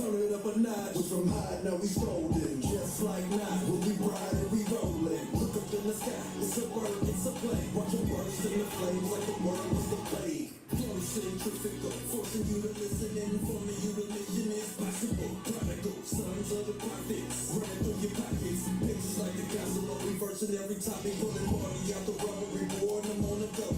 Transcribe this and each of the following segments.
turn it up a notch. We're from high, now we strolling. Just like not, when we ride and we rolling. Look up in the sky, it's a bird, it's a plane. Watch them burst in the flames like the world was the plague. Flow centrifugal, forcing you to listen and informing you religion is possible. Prodigal sons of the prophets, running through your pockets. Pictures like the gospel, reversing every topic. Pulling party out the rubber, reward them on the go.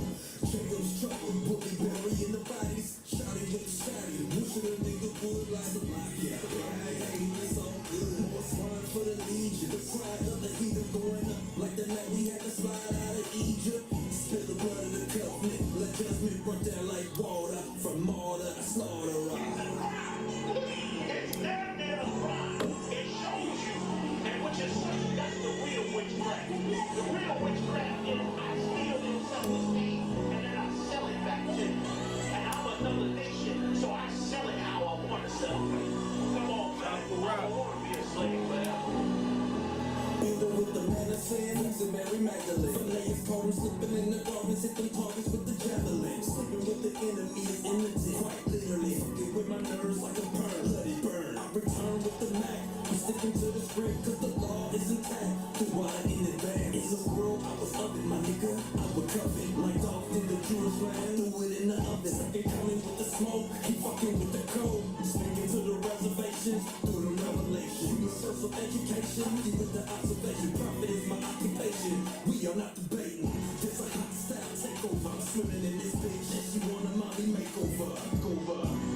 Jacob's trouble, bully burying the bodies. Shouting with the shouting, wishing a nigga would like the block. Yeah, hey, it's all good. More swine for the legion. The pride of the heathen going up like the night we had to slide out of Egypt. Spill the blood of the covenant, let judgment run down like water. From martyr to slaughter. It's damn near a crime. It shows you, and what you're saying, that's the real witchcraft. The real witchcraft is I steal your self-esteem and then I sell it back to you. And I'm another nation, so I sell it how I want to sell it. Come on, man. I don't want to be a slave forever. Even with the man of sin, he's a Mary Magdalene. Fillets cold and slipping in the darkness, hit them targets with the javelin. Sleeping with the enemy is imminent, quite literally. Fucking with my nerves like a burn, let it burn. I return with the Mac, I'm sticking to the script, cause the law is intact. Do I in advance? In the world I was up in my nigga, I would cuff it like dogs in the Jewish land. Do it in the oven, second coming with the smoke, keep fucking with the code. Sneaking to the reservations, through the revelation. Universal education, even the observation. Profit is my occupation, we are not debating. There's a hot style takeover, I'm swimming in this bitch, and she want a mommy makeover.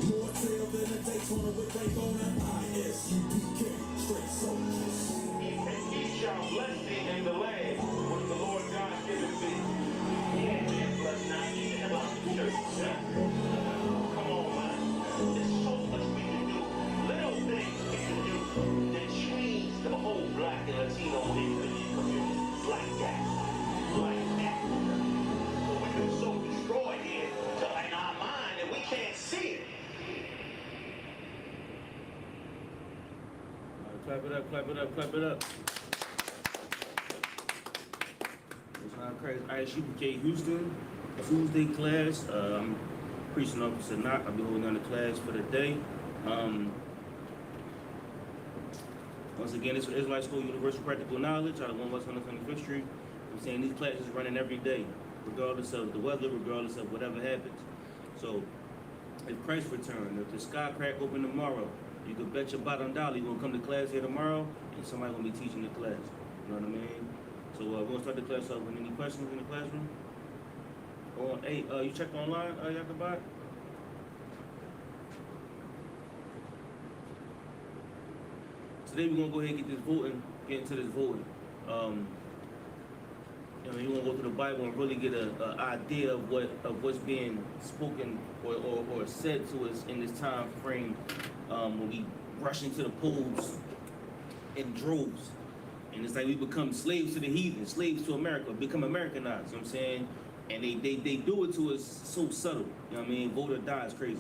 More tail than a Daytona with break on her. I.S.U.P.K, straight soldiers. He shall bless thee in the land, which the Lord God giveth thee. He ain't been blessed now, even about the church. Come on, man. There's so much we can do. Little things we can do that change the whole black and Latino community like that. Like that. But we've been so destroyed here in our mind that we can't see it. Clap it up, clap it up, clap it up. It's not crazy. I.S.U.P.K Houston, Tuesday class. I'm preaching officer not. I'll be holding on the class for the day. Once again, it's Israelite School, Universal Practical Knowledge out of 1 West 125th Street. I'm saying these classes running every day, regardless of the weather, regardless of whatever happens. So, if Christ returns, if the sky crack open tomorrow, you can bet your bottom dollar you're gonna come to class here tomorrow, and somebody gonna be teaching the class. You know what I mean? So we're gonna start the class off with any questions in the classroom. Or hey, you checked online, Yakabot? Today we're gonna go ahead and get into this voting. You know, you want to go through the Bible and really get an idea of what's being spoken or said to us in this time frame when we rush into the polls in droves. And it's like we become slaves to the heathen, slaves to America, become Americanized, you know what I'm saying? And they do it to us so subtle, you know what I mean? Vote or die is crazy, you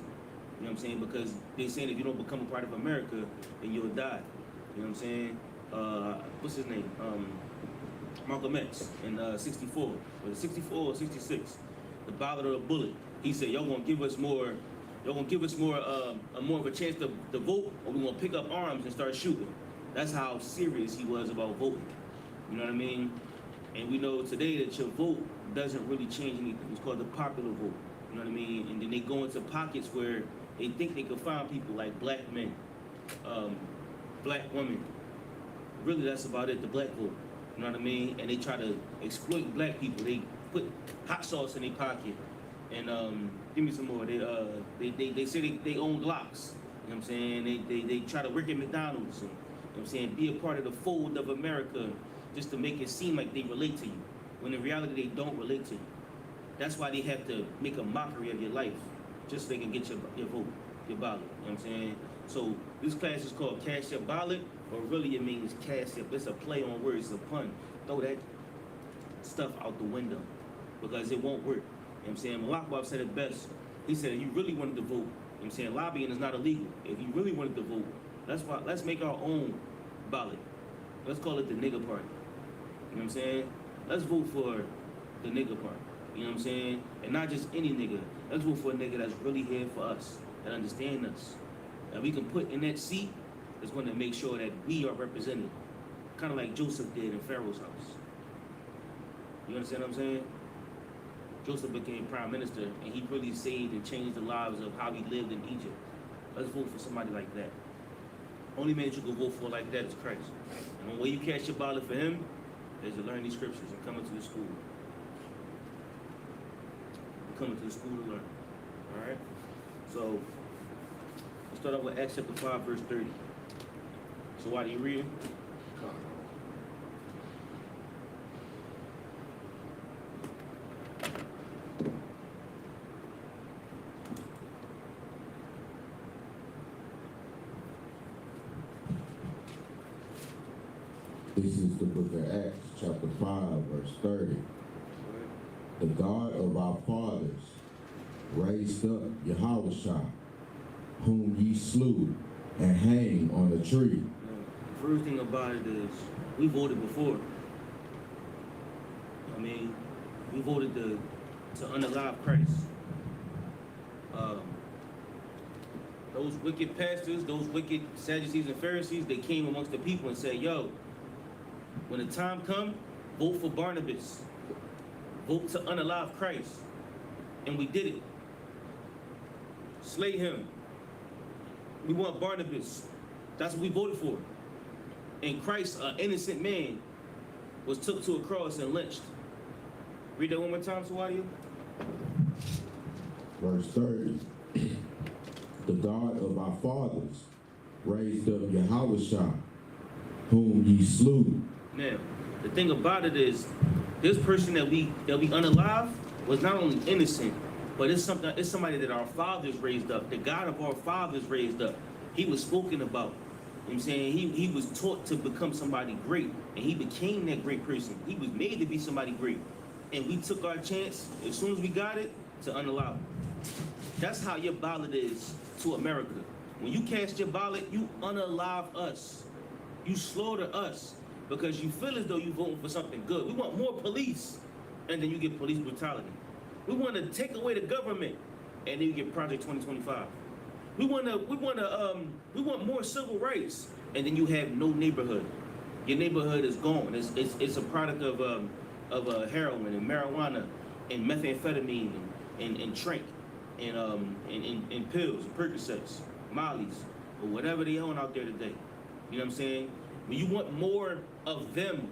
know what I'm saying? Because they're saying if you don't become a part of America, then you'll die, you know what I'm saying? What's his name? Malcolm X in 64, was it 64 or 66? The Ballot or the Bullet. He said, y'all gonna give us more, more of a chance to vote, or we gonna pick up arms and start shooting. That's how serious he was about voting. You know what I mean? And we know today that your vote doesn't really change anything. It's called the popular vote. You know what I mean? And then they go into pockets where they think they can find people like black men, black women. Really, that's about it, the black vote. You know what I mean? And they try to exploit black people. They put hot sauce in their pocket. And give me some more. They say they own Glocks. You know what I'm saying? They try to work at McDonald's. And, you know what I'm saying? Be a part of the fold of America just to make it seem like they relate to you. When in reality, they don't relate to you. That's why they have to make a mockery of your life just so they can get your vote, your ballot. You know what I'm saying? So this class is called Cast Your Ballot, but really it means cast your. It's a play on words, it's a pun. Throw that stuff out the window because it won't work. You know what I'm saying? Malakbab said it best. He said if you really wanted to vote, you know what I'm saying, lobbying is not illegal. If you really wanted to vote, let's make our own ballot. Let's call it the nigga party. You know what I'm saying? Let's vote for the nigga party. You know what I'm saying? And not just any nigga. Let's vote for a nigga that's really here for us, that understands us, that we can put in that seat is going to make sure that we are represented. Kind of like Joseph did in Pharaoh's house. You understand what I'm saying? Joseph became prime minister, and he really saved and changed the lives of how he lived in Egypt. Let's vote for somebody like that. Only man you can vote for like that is Christ. And the way you cast your ballot for him is to learn these scriptures and come into the school. Coming to the school to learn. All right? So, let's start off with Acts chapter 5, verse 30. So why do you read it? This is the book of Acts, chapter 5, verse 30. The God of our fathers raised up YAHANNA, whom ye slew and hanged on a tree. The first thing about it is, we voted before. I mean, we voted to unalive Christ. Those wicked pastors, those wicked Sadducees and Pharisees, they came amongst the people and said, yo, when the time comes, vote for Barnabas. Vote to unalive Christ. And we did it. Slay him. We want Barnabas. That's what we voted for. And Christ, an innocent man, was took to a cross and lynched. Read that one more time, Swadia. Verse 30. The God of our fathers raised up YAHANNA, whom ye slew. Now, the thing about it is, this person that we unalive was not only innocent, but it's somebody that our fathers raised up. The God of our fathers raised up. He was spoken about. You know what I'm saying? He was taught to become somebody great, and he became that great person. He was made to be somebody great. And we took our chance, as soon as we got it, to unalive. That's how your ballot is to America. When you cast your ballot, you unalive us. You slaughter us. Because you feel as though you're voting for something good. We want more police, and then you get police brutality. We want to take away the government, and then you get Project 2025. We want more civil rights, and then you have no neighborhood. Your neighborhood is gone. It's a product of heroin and marijuana and methamphetamine and Trink and pills, and Percocets, Molly's, or whatever they own out there today. You know what I'm saying? When you want more of them,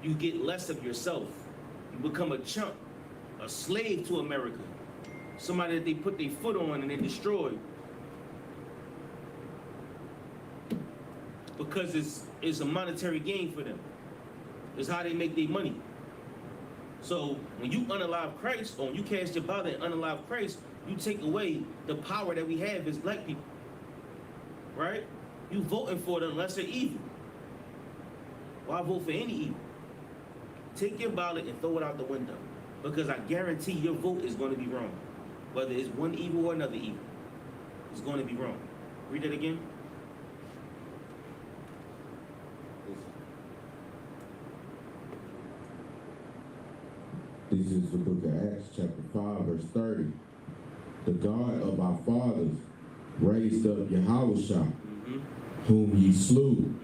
you get less of yourself. You become a chump, a slave to America. Somebody that they put their foot on and they destroy. Because it's a monetary gain for them. It's how they make their money. So when you unalive Christ, or when you cast your ballot and unalive Christ, you take away the power that we have as black people. Right? You voting for the lesser evil. Why vote for any evil? Take your ballot and throw it out the window. Because I guarantee your vote is going to be wrong. Whether it's one evil or another evil. It's going to be wrong. Read that again. This is the book of Acts, chapter 5, verse 30. The God of our fathers raised up YAHANNA, whom ye slew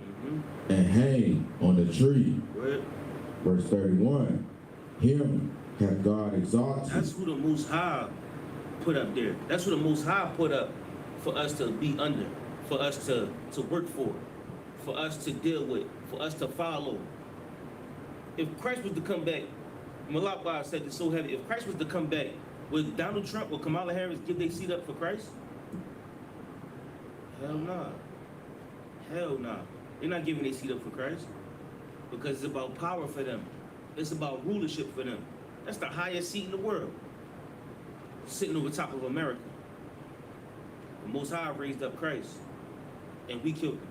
and hanged on a tree. Right. Verse 31. Him hath God exalted. That's who the Most High put up there. That's who the Most High put up for us to be under, for us to work for us to deal with, for us to follow. If Christ was to come back, Malakwa said it's so heavy. If Christ was to come back, would Donald Trump or Kamala Harris give their seat up for Christ? Hell nah. Hell nah. They're not giving their seat up for Christ. Because it's about power for them. It's about rulership for them. That's the highest seat in the world. Sitting over top of America. The Most High raised up Christ. And we killed him.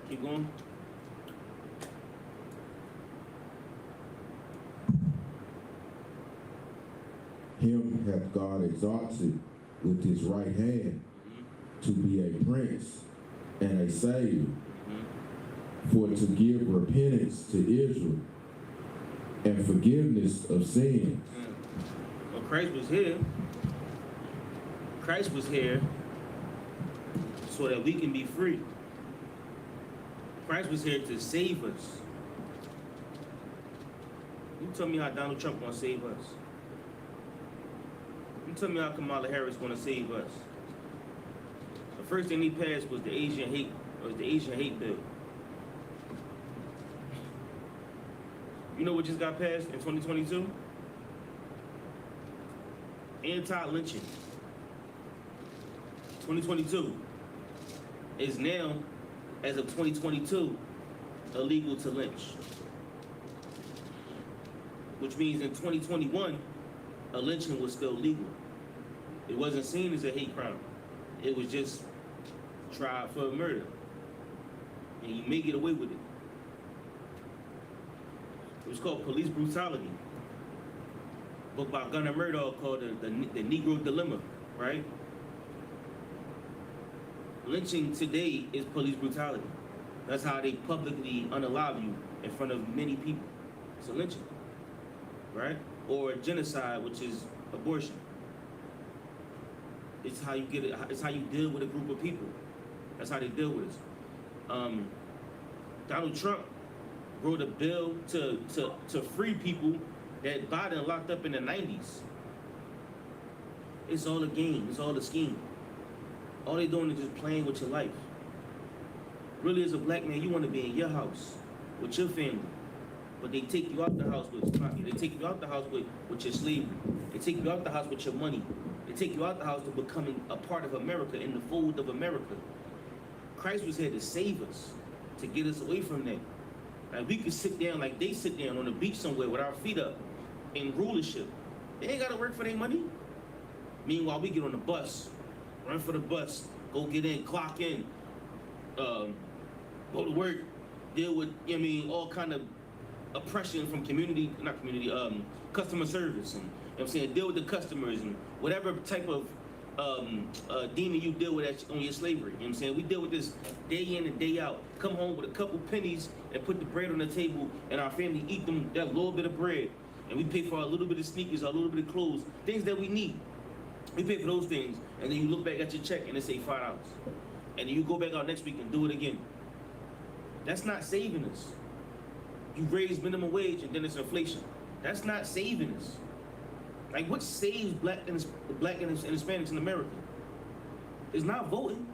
Keep going. Him hath God exalted with his right hand to be a prince and a savior, for to give repentance to Israel and forgiveness of sins. Well, Christ was here. Christ was here so that we can be free. Christ was here to save us. You tell me how Donald Trump gonna save us. You tell me how Kamala Harris gonna save us. The first thing he passed was the Asian hate bill. You know what just got passed in 2022? Anti-lynching. 2022 is now, as of 2022, illegal to lynch. Which means in 2021, a lynching was still legal. It wasn't seen as a hate crime. It was just tried for murder. And you may get away with it. It was called Police Brutality. A book by Gunnar Murdoch called the Negro Dilemma, right? Lynching today is police brutality. That's how they publicly unalive you in front of many people. It's a lynching, right? Or genocide, which is abortion. It's how you get it. It's how you deal with a group of people. That's how they deal with it. Donald Trump wrote a bill to free people that Biden locked up in the 90s. It's all a game. It's all a scheme. All they doing is just playing with your life. Really, as a black man, you want to be in your house with your family, but they take you out the house with poverty. They take you out the house with your slavery. They take you out the house with your money. They take you out the house to becoming a part of America, in the fold of America. Christ was here to save us, to get us away from that. Like we could sit down like they sit down on the beach somewhere with our feet up in rulership. They ain't got to work for their money. Meanwhile, we get on the bus, run for the bus, go get in, clock in, go to work, deal with, all kind of oppression from customer service, and what I'm saying, deal with the customers and whatever type of demon you deal with on your slavery. You know what I'm saying? We deal with this day in and day out. Come home with a couple pennies and put the bread on the table, and our family eat them, that little bit of bread, and we pay for a little bit of sneakers, a little bit of clothes, things that we need. We pay for those things, and then you look back at your check and it say $5. And then you go back out next week and do it again. That's not saving us. You raise minimum wage and then it's inflation. That's not saving us. Like, what saves black and Hispanics in America? It's not voting.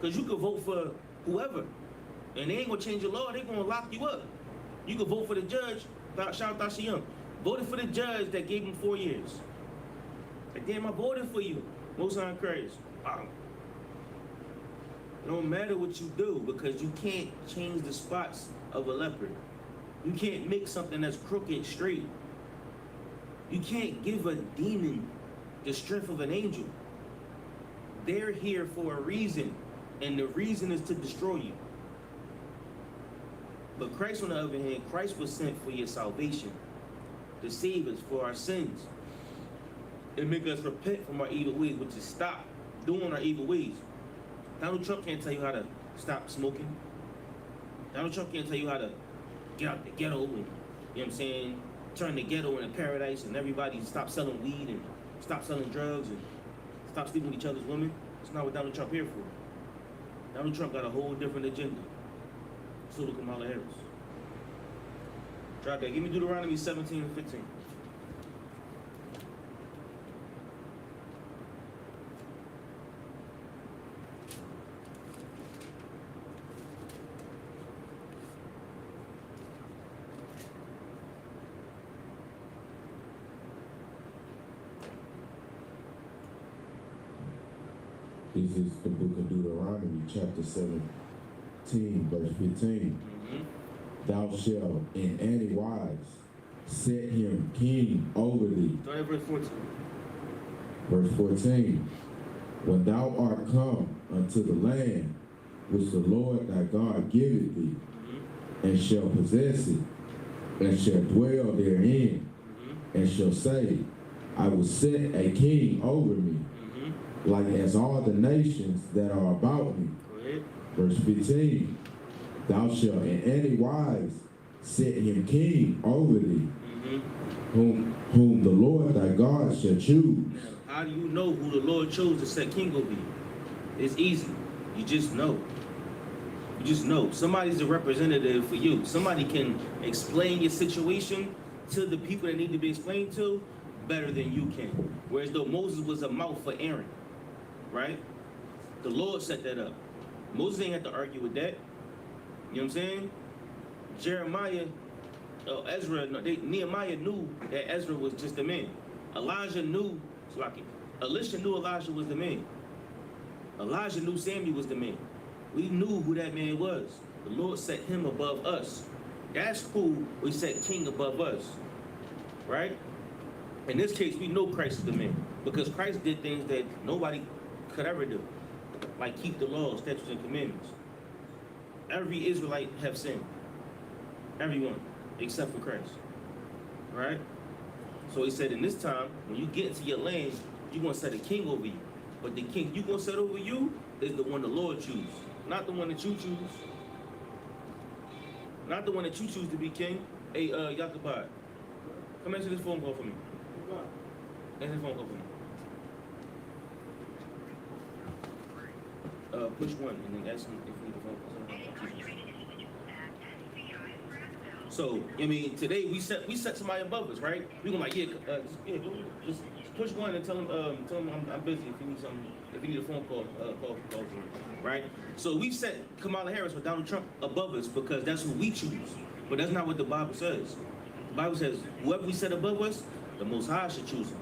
Because you could vote for whoever, and they ain't gonna change the law, they gonna lock you up. You could vote for the judge, shout out Tasha Young, voted for the judge that gave him 4 years. Like, damn, I voted for you. Most on Christ. It don't matter what you do, because you can't change the spots of a leopard. You can't make something that's crooked straight. You can't give a demon the strength of an angel. They're here for a reason, and the reason is to destroy you. But Christ, on the other hand, Christ was sent for your salvation, to save us for our sins, and make us repent from our evil ways, which is stop doing our evil ways. Donald Trump can't tell you how to stop smoking. Donald Trump can't tell you how to get out the ghetto and, you know what I'm saying, turn the ghetto into paradise, and everybody stop selling weed and stop selling drugs and stop sleeping with each other's women. That's not what Donald Trump here for. Donald Trump got a whole different agenda. So do Kamala Harris. Drop that. Give me Deuteronomy 17 and 15. This is the book of Deuteronomy, chapter 17, verse 15. Thou shalt in any wise set him king over thee. Start at verse 14. Verse 14. When thou art come unto the land which the Lord thy God giveth thee, and shall possess it, and shall dwell therein, and shall say, I will set a king over me, like as all the nations that are about me. Verse 15. Thou shalt in any wise set him king over thee, whom the Lord thy God shall choose. Now, how do you know who the Lord chose to set king over you? It's easy. You just know. You just know. Somebody's a representative for you. Somebody can explain your situation to the people that need to be explained to better than you can. Whereas though Moses was a mouth for Aaron, right? The Lord set that up. Moses ain't have to argue with that. You know what I'm saying? Jeremiah, Ezra, no, Nehemiah knew that Ezra was just a man. Elijah knew, Elisha knew Elijah was the man. Elijah knew Samuel was the man. We knew who that man was. The Lord set him above us. That's who we set king above us, right? In this case, we know Christ is the man because Christ did things that nobody could ever do, like keep the laws, statutes, and commandments. Every Israelite have sinned. Everyone, except for Christ, right? So he said, in this time, when you get into your land, you're going to set a king over you. But the king you're going to set over you is the one the Lord chooses, not the one that you choose. Not the one that you choose to be king. Hey, Yakubad, come answer this phone call for me. Answer this phone call for me. Push one and then ask him if you need a phone call. So, I mean, today we set somebody above us, right? We gonna like, just push one and tell him I'm busy if you need something, if you need a phone call, call for me, right? So we set Kamala Harris or Donald Trump above us because that's who we choose, but that's not what the Bible says. The Bible says whoever we set above us, the Most High should choose him.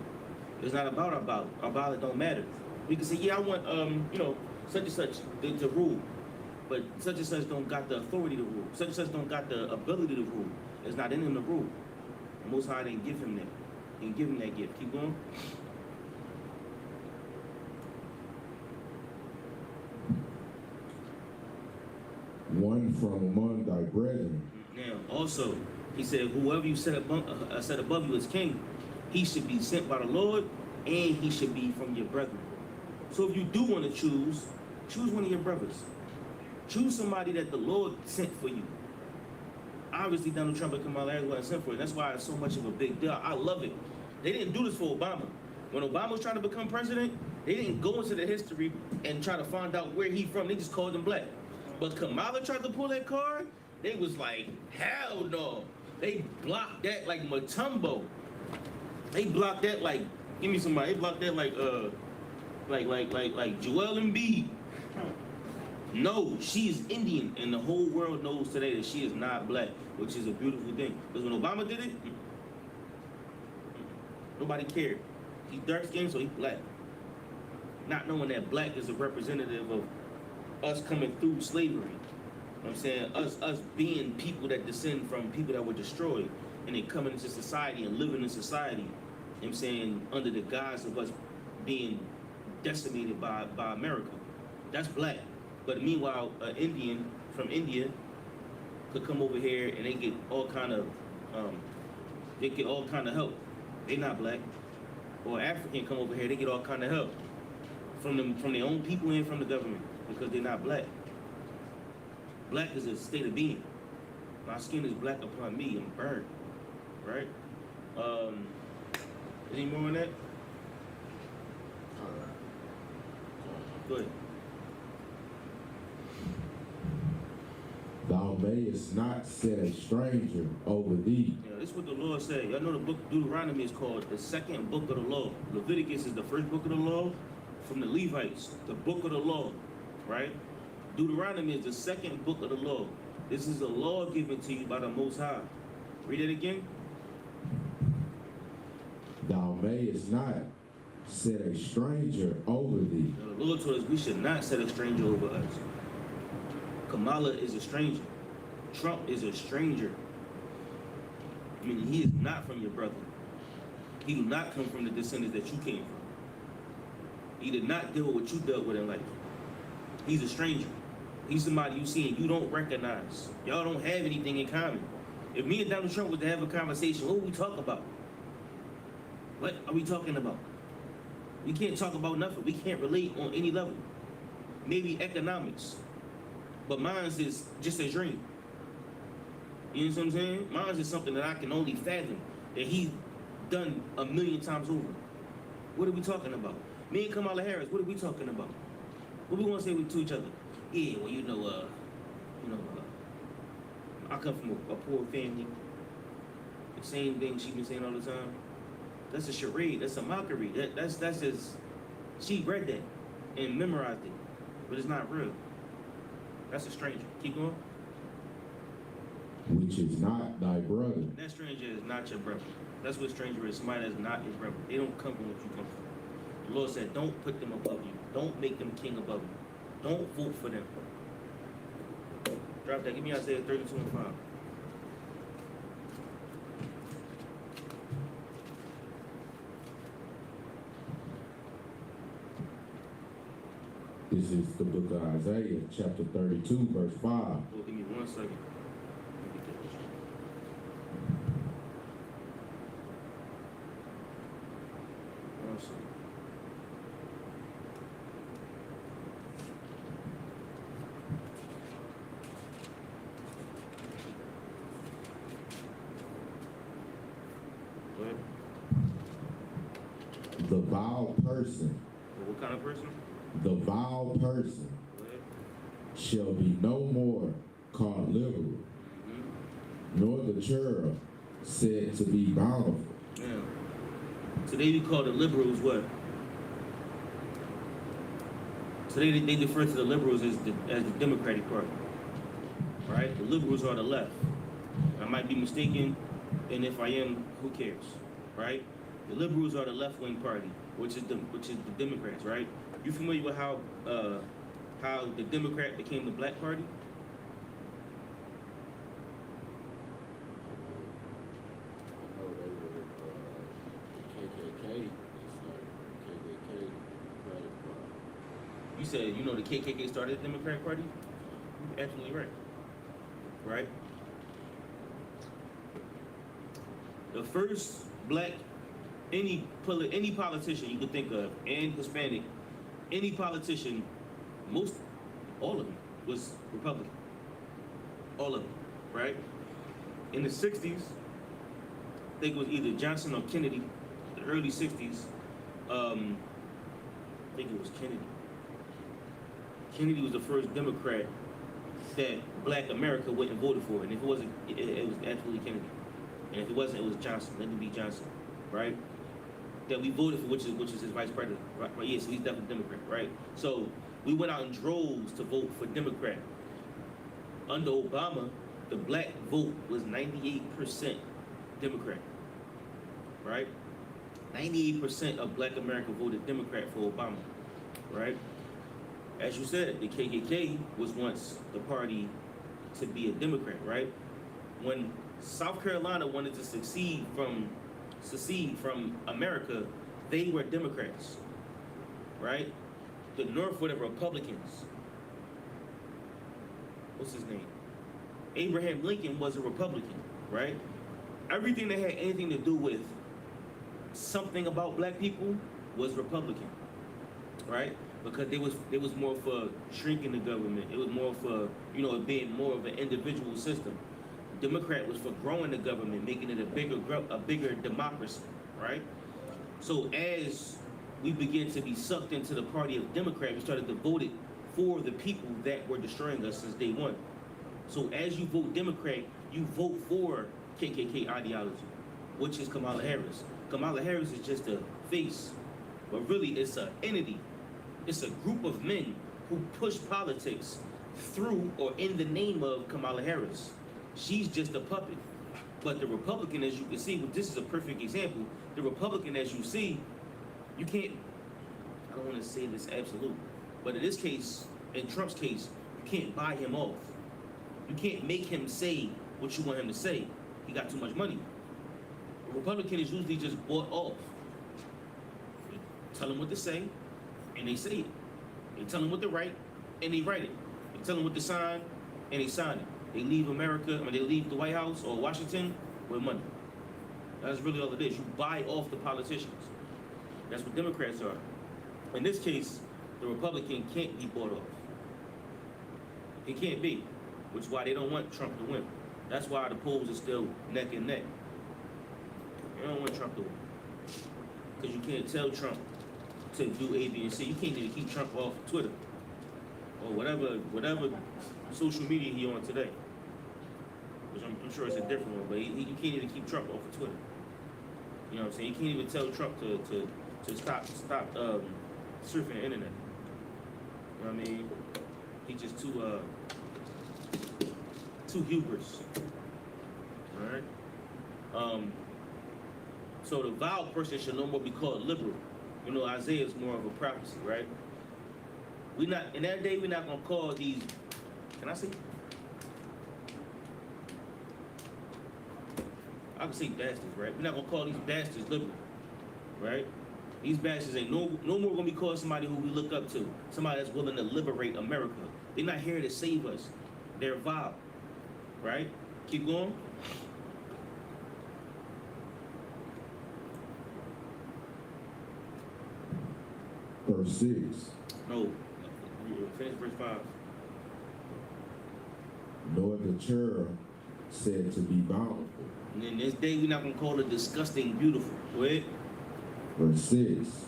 It's not about our ballot. Our ballot don't matter. We can say, yeah, I want such and such to rule. But such and such don't got the authority to rule. Such and such don't got the ability to rule. It's not in him to rule. The Most High didn't give him that. He didn't give him that gift. Keep going. One from among thy brethren. Now, also, he said, whoever you set above you as king, he should be sent by the Lord, and he should be from your brethren. So if you do want to choose one of your brothers. Choose somebody that the Lord sent for you. Obviously, Donald Trump and Kamala Harris wasn't sent for it. That's why it's so much of a big deal. I love it. They didn't do this for Obama. When Obama was trying to become president, they didn't go into the history and try to find out where he's from. They just called him black. But Kamala tried to pull that card. They was like, hell no. They blocked that like Matumbo. They blocked that like, give me somebody. They blocked that like Joel Embiid. No, she is Indian, and the whole world knows today that she is not black, which is a beautiful thing. Because when Obama did it, nobody cared. He's dark skinned, so he's black. Not knowing that black is a representative of us coming through slavery. You know what I'm saying? Us being people that descend from people that were destroyed, and then coming into society and living in society, you know what I'm saying, under the guise of us being decimated by America. That's black. But meanwhile, an Indian from India could come over here and they get all kind of help. They're not black. Or African come over here, they get all kind of help from their own people and from the government because they're not black. Black is a state of being. My skin is black upon me. I'm burned, right? Any more on that? Go ahead. Thou mayest not set a stranger over thee. Yeah, this is what the Lord said. Y'all know the book Deuteronomy is called the second book of the law. Leviticus is the first book of the law from the Levites, the book of the law, right? Deuteronomy is the second book of the law. This is a law given to you by the Most High. Read it again. Thou mayest not set a stranger over thee. Now, the Lord told us we should not set a stranger over us. Kamala is a stranger. Trump is a stranger. I mean, he is not from your brother. He do not come from the descendants that you came from. He did not deal with what you dealt with in life. He's a stranger. He's somebody you see and you don't recognize. Y'all don't have anything in common. If me and Donald Trump was to have a conversation, what would we talk about? What are we talking about? We can't talk about nothing. We can't relate on any level. Maybe economics. But mine is just a dream. You know what I'm saying? Mine is something that I can only fathom that he's done 1,000,000 times over. What are we talking about? Me and Kamala Harris, what are we talking about? What we gonna say to each other? Yeah, well, I come from a poor family. The same thing she been saying all the time. That's a charade. That's a mockery. That's just, she read that and memorized it, but it's not real. That's a stranger. Keep going. which is not thy brother. That stranger is not your brother. That's what stranger is. Somebody that's not your brother. They don't come from what you come from. The Lord said, don't put them above you. Don't make them king above you. Don't vote for them. Drop that. Give me Isaiah 32:5. This is the book of Isaiah, chapter 32, verse 5. Oh, give me 1 second. One second. Go ahead. The vile person, What kind of person? the vile person Go ahead. shall be no more called liberal, nor the cherub said to be bountiful. Yeah. Today we call the liberals what? Today they refer to the liberals as the Democratic Party. Right? The liberals are the left. I might be mistaken, and if I am, who cares? Right? The liberals are the left-wing party, which is the Democrats, right? You familiar with how the Democrat became the Black Party? I know they were KKK. It's like KKK Democratic Party. You said you know the KKK started the Democratic Party? You're absolutely right. Right? The first black, any politician you could think of, and Hispanic, any politician, all of them was Republican. All of them, right? In the 60s, I think it was either Johnson or Kennedy, the early 60s, I think it was Kennedy. Kennedy was the first Democrat that Black America went and voted for, and if it wasn't, it was absolutely Kennedy. And if it wasn't, it was Johnson, Lyndon B. Johnson, right? That we voted for, which is his vice president, right? Yeah, so he's definitely Democrat, right? So we went out in droves to vote for Democrat. Under Obama, the black vote was 98% Democrat, right? 98% of Black America voted Democrat for Obama, right? As you said, the KKK was once the party to be a Democrat, right? When South Carolina wanted to secede from America, they were Democrats, right? The North were the Republicans. What's his name? Abraham Lincoln was a Republican, right? Everything that had anything to do with something about black people was Republican, right? Because they was more for shrinking the government. It was more for, it being more of an individual system. Democrat was for growing the government, making it a bigger democracy, right? So as we begin to be sucked into the party of Democrat, we started to vote it for the people that were destroying us since day one. So as you vote Democrat, you vote for KKK ideology, which is Kamala Harris. Kamala Harris is just a face, but really it's an entity. It's a group of men who push politics through or in the name of Kamala Harris. She's just a puppet. But the Republican, as you can see, this is a perfect example. The Republican, as you see, you can't, I don't want to say this absolute, but in this case, in Trump's case, you can't buy him off. You can't make him say what you want him to say. He got too much money. A Republican is usually just bought off. You tell them what to say, and they say it. They tell them what to write, and they write it. They tell them what to sign, and they sign it. They leave America, they leave the White House or Washington with money. That's really all it is. You buy off the politicians. That's what Democrats are. In this case, the Republican can't be bought off. It can't be, which is why they don't want Trump to win. That's why the polls are still neck and neck. They don't want Trump to win. Because you can't tell Trump to do A, B, and C. You can't even keep Trump off Twitter. or whatever social media he on today. Which I'm sure it's a different one, but he can't even keep Trump off of Twitter. You know what I'm saying? You can't even tell Trump to stop surfing the internet. You know what I mean? He just too hubris. Alright? So the vile person should no more be called liberal. You know, Isaiah is more of a prophecy, right? We not in that day we're not gonna call these, can I say? I can say bastards, right? We're not gonna call these bastards liberal, right? These bastards ain't no more gonna be called somebody who we look up to, somebody that's willing to liberate America. They're not here to save us. They're vile, right? Keep going. Verse 6. No, finish verse 5. Nor the cherub said to be bountiful. And in this day, we're not gonna call it disgusting beautiful. Go ahead. Verse 6.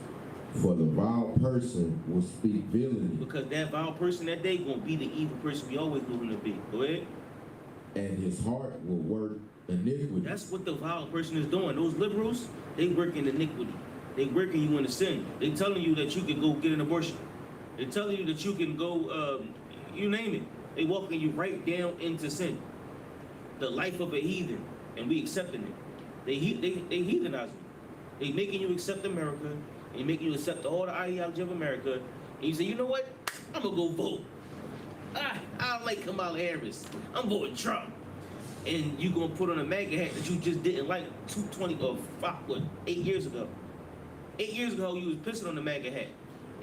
For the vile person will speak villainy, Because that vile person that day gonna be the evil person we always knew him to be. Go ahead. and his heart will work iniquity. That's what the vile person is doing. Those liberals, they work in iniquity. They working you into sin. They telling you that you can go get an abortion. They telling you that you can go, you name it. They walking you right down into sin. The life of a heathen, and we accepting it. They heathenizing you. They making you accept America. They making you accept all the ideology of America. And you say, you know what? I'm gonna go vote. I don't like Kamala Harris. I'm voting Trump. And you gonna put on a MAGA hat that you just didn't like 8 years ago. 8 years ago, you was pissing on the MAGA hat,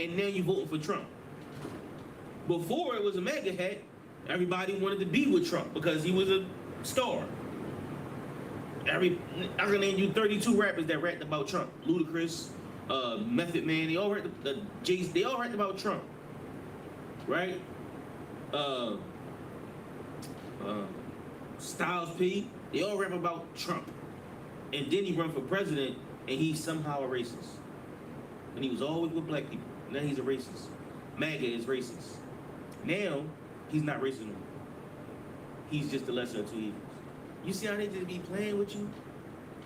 and now you voting for Trump. Before it was a MAGA hat, everybody wanted to be with Trump because he was a star. I can name you 32 rappers that rapped about Trump. Ludacris, Method Man, they all rapped they all rapped about Trump, right? Styles P, they all rap about Trump, and then he run for president, and he's somehow a racist. And he was always with black people. Now he's a racist. MAGA is racist. Now, he's not racist anymore. He's just the lesser of two evils. You see how they just be playing with you?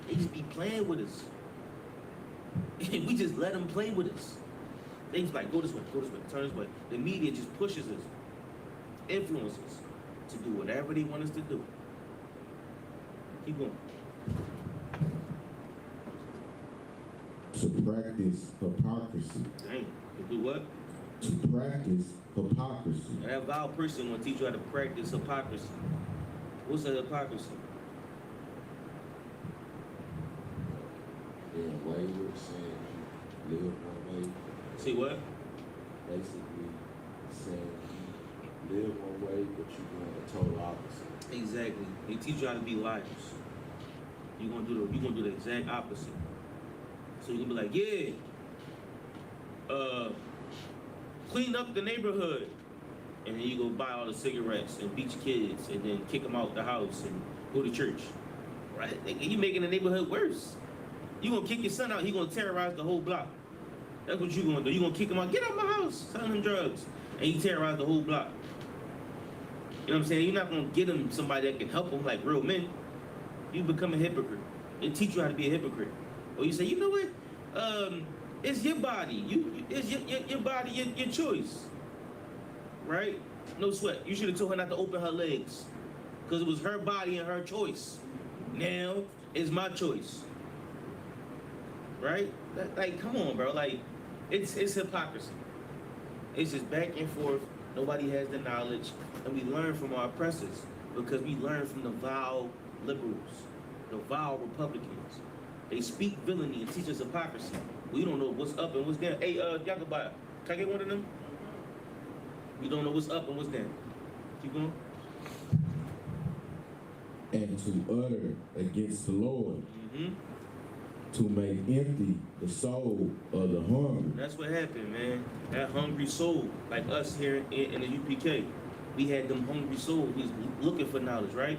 They just be playing with us. And we just let them play with us. They just like, go this way, turn this way. The media just pushes us, influences us to do whatever they want us to do. Keep going. To practice hypocrisy. Dang, to do what? To practice hypocrisy. And that vile person will teach you how to practice hypocrisy. What's a hypocrisy? Being wayward, saying you live one way. See what? Basically saying you live one way, but you're doing the total opposite. Exactly. They teach you how to be liars. You're gonna do the exact opposite. So you're gonna be like, yeah, clean up the neighborhood, and then you go buy all the cigarettes and beat your kids, and then kick them out the house and go to church, right? You making the neighborhood worse. You gonna kick your son out, he gonna terrorize the whole block. That's what you gonna do. You gonna kick him out, get out my house, selling him drugs, and you terrorize the whole block. You know what I'm saying? You're not gonna get him somebody that can help him like real men. You become a hypocrite. They teach you how to be a hypocrite. Or you say, you know what? It's your body. It's your body, your choice. Right? No sweat. You should have told her not to open her legs. Because it was her body and her choice. Now, it's my choice. Right? Like, come on, bro. Like, it's hypocrisy. It's just back and forth. Nobody has the knowledge. And we learn from our oppressors. Because we learn from the vile liberals. The vile Republicans. They speak villainy and teach us hypocrisy. We don't know what's up and what's down. Hey, Yakubaya, can I get one of them? We don't know what's up and what's down. Keep going. And to utter against the Lord. Mm-hmm. To make empty the soul of the hungry. That's what happened, man. That hungry soul, like us here in the UPK, we had them hungry souls. We was looking for knowledge, right?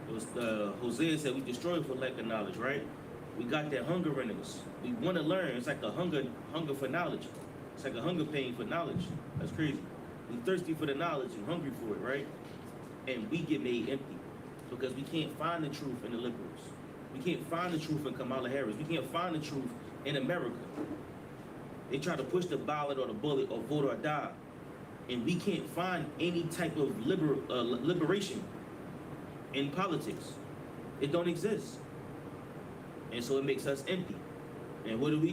It was Hosea said we destroyed for lack of knowledge, right? We got that hunger in us. We want to learn. It's like a hunger for knowledge. It's like a hunger pain for knowledge. That's crazy. We thirsty for the knowledge and hungry for it, right? And we get made empty because we can't find the truth in the liberals. We can't find the truth in Kamala Harris. We can't find the truth in America. They try to push the ballot or the bullet or vote or die. And we can't find any type of liberation in politics. It don't exist. And so it makes us empty. And what do? We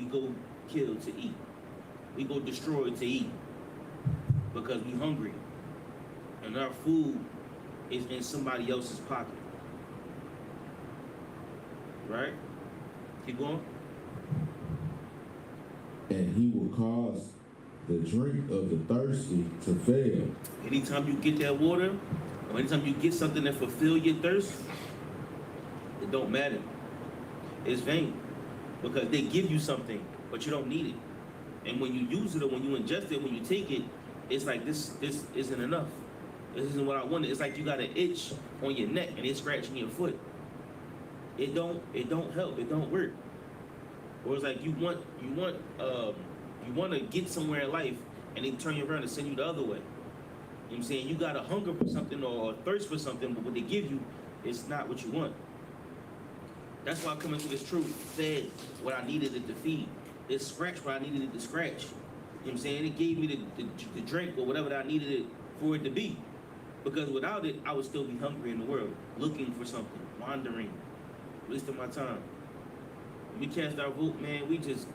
go kill to eat. We go destroy to eat. Because we hungry. And our food is in somebody else's pocket. Right? Keep going. And he will cause the drink of the thirsty to fail. Anytime you get that water, or anytime you get something that fulfill your thirst, it don't matter. It's vain. Because they give you something, but you don't need it. And when you use it or when you ingest it, when you take it, it's like this isn't enough. This isn't what I wanted. It's like you got an itch on your neck and it's scratching your foot. It don't help. It don't work. Or it's like you want to get somewhere in life and they turn you around and send you the other way. You know what I'm saying? You got a hunger for something or a thirst for something, but what they give you is not what you want. That's why I come into this truth, fed what I needed it to feed. It scratched what I needed it to scratch. You know what I'm saying? It gave me the drink or whatever that I needed it for it to be. Because without it, I would still be hungry in the world, looking for something, wandering, wasting my time. When we cast our vote, man, we just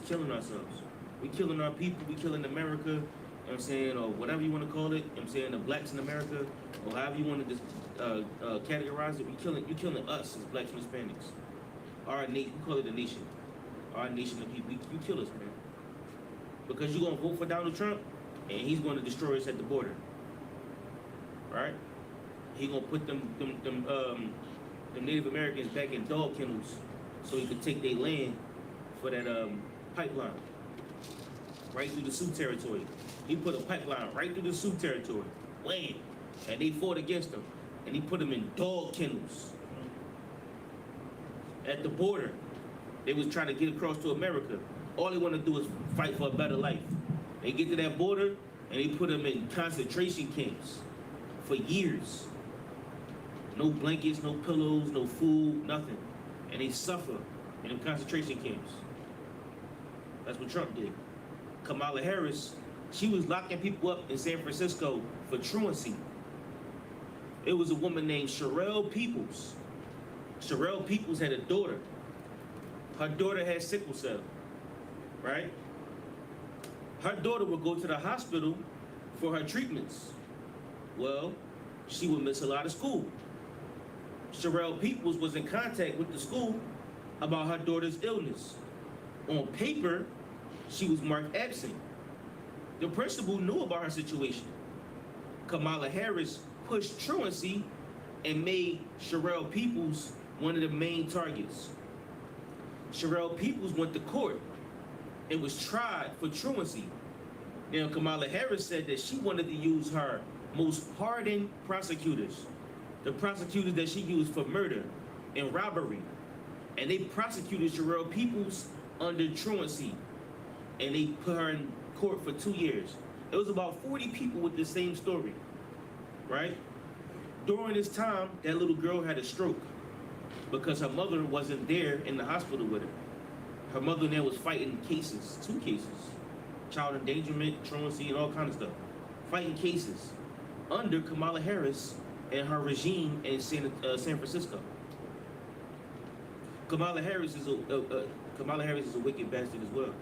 killing ourselves. We killing our people, we killing America, you know what I'm saying, or whatever you want to call it, you know what I'm saying, the blacks in America, or however you want to just categorize it, you killing us as blacks and Hispanics. Our nation, we call it a nation. Our nation of people, you kill us, man. Because you're gonna vote for Donald Trump, and he's gonna destroy us at the border. Right? He gonna put them Native Americans back in dog kennels so he could take their land for that pipeline right through the Sioux territory. He put a pipeline right through the Sioux territory, land, and they fought against him, and he put them in dog kennels at the border. They was trying to get across to America. All they want to do is fight for a better life. They get to that border, and they put them in concentration camps for years. No blankets, no pillows, no food, nothing. And they suffer in them concentration camps. That's what Trump did. Kamala Harris, she was locking people up in San Francisco for truancy. It was a woman named Sherelle Peoples. Sherelle Peoples had a daughter. Her daughter had sickle cell, right? Her daughter would go to the hospital for her treatments. Well, she would miss a lot of school. Sherelle Peoples was in contact with the school about her daughter's illness. On paper, she was marked absent. The principal knew about her situation. Kamala Harris pushed truancy and made Sherelle Peoples one of the main targets. Sherelle Peoples went to court and was tried for truancy. Now, Kamala Harris said that she wanted to use her most hardened prosecutors, the prosecutors that she used for murder and robbery. And they prosecuted Sherelle Peoples under truancy. And they put her in court for 2 years. It was about 40 people with the same story, right? During this time, that little girl had a stroke because her mother wasn't there in the hospital with her. Her mother now was fighting cases, 2 cases, child endangerment, truancy, and all kinds of stuff. Fighting cases under Kamala Harris and her regime in San Francisco. Kamala Harris is a wicked bastard as well,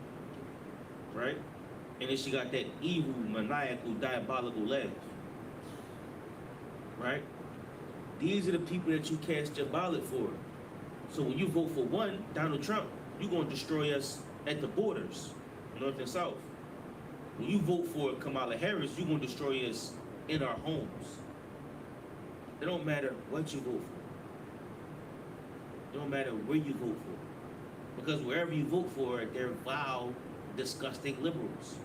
right? And then she got that evil, maniacal, diabolical laugh, right? These are the people that you cast your ballot for. So when you vote for one, Donald Trump, you're going to destroy us at the borders, north and south. When you vote for Kamala Harris, you're going to destroy us in our homes. It don't matter what you vote for. It don't matter where you vote for. Because wherever you vote for, they're vile, disgusting liberals.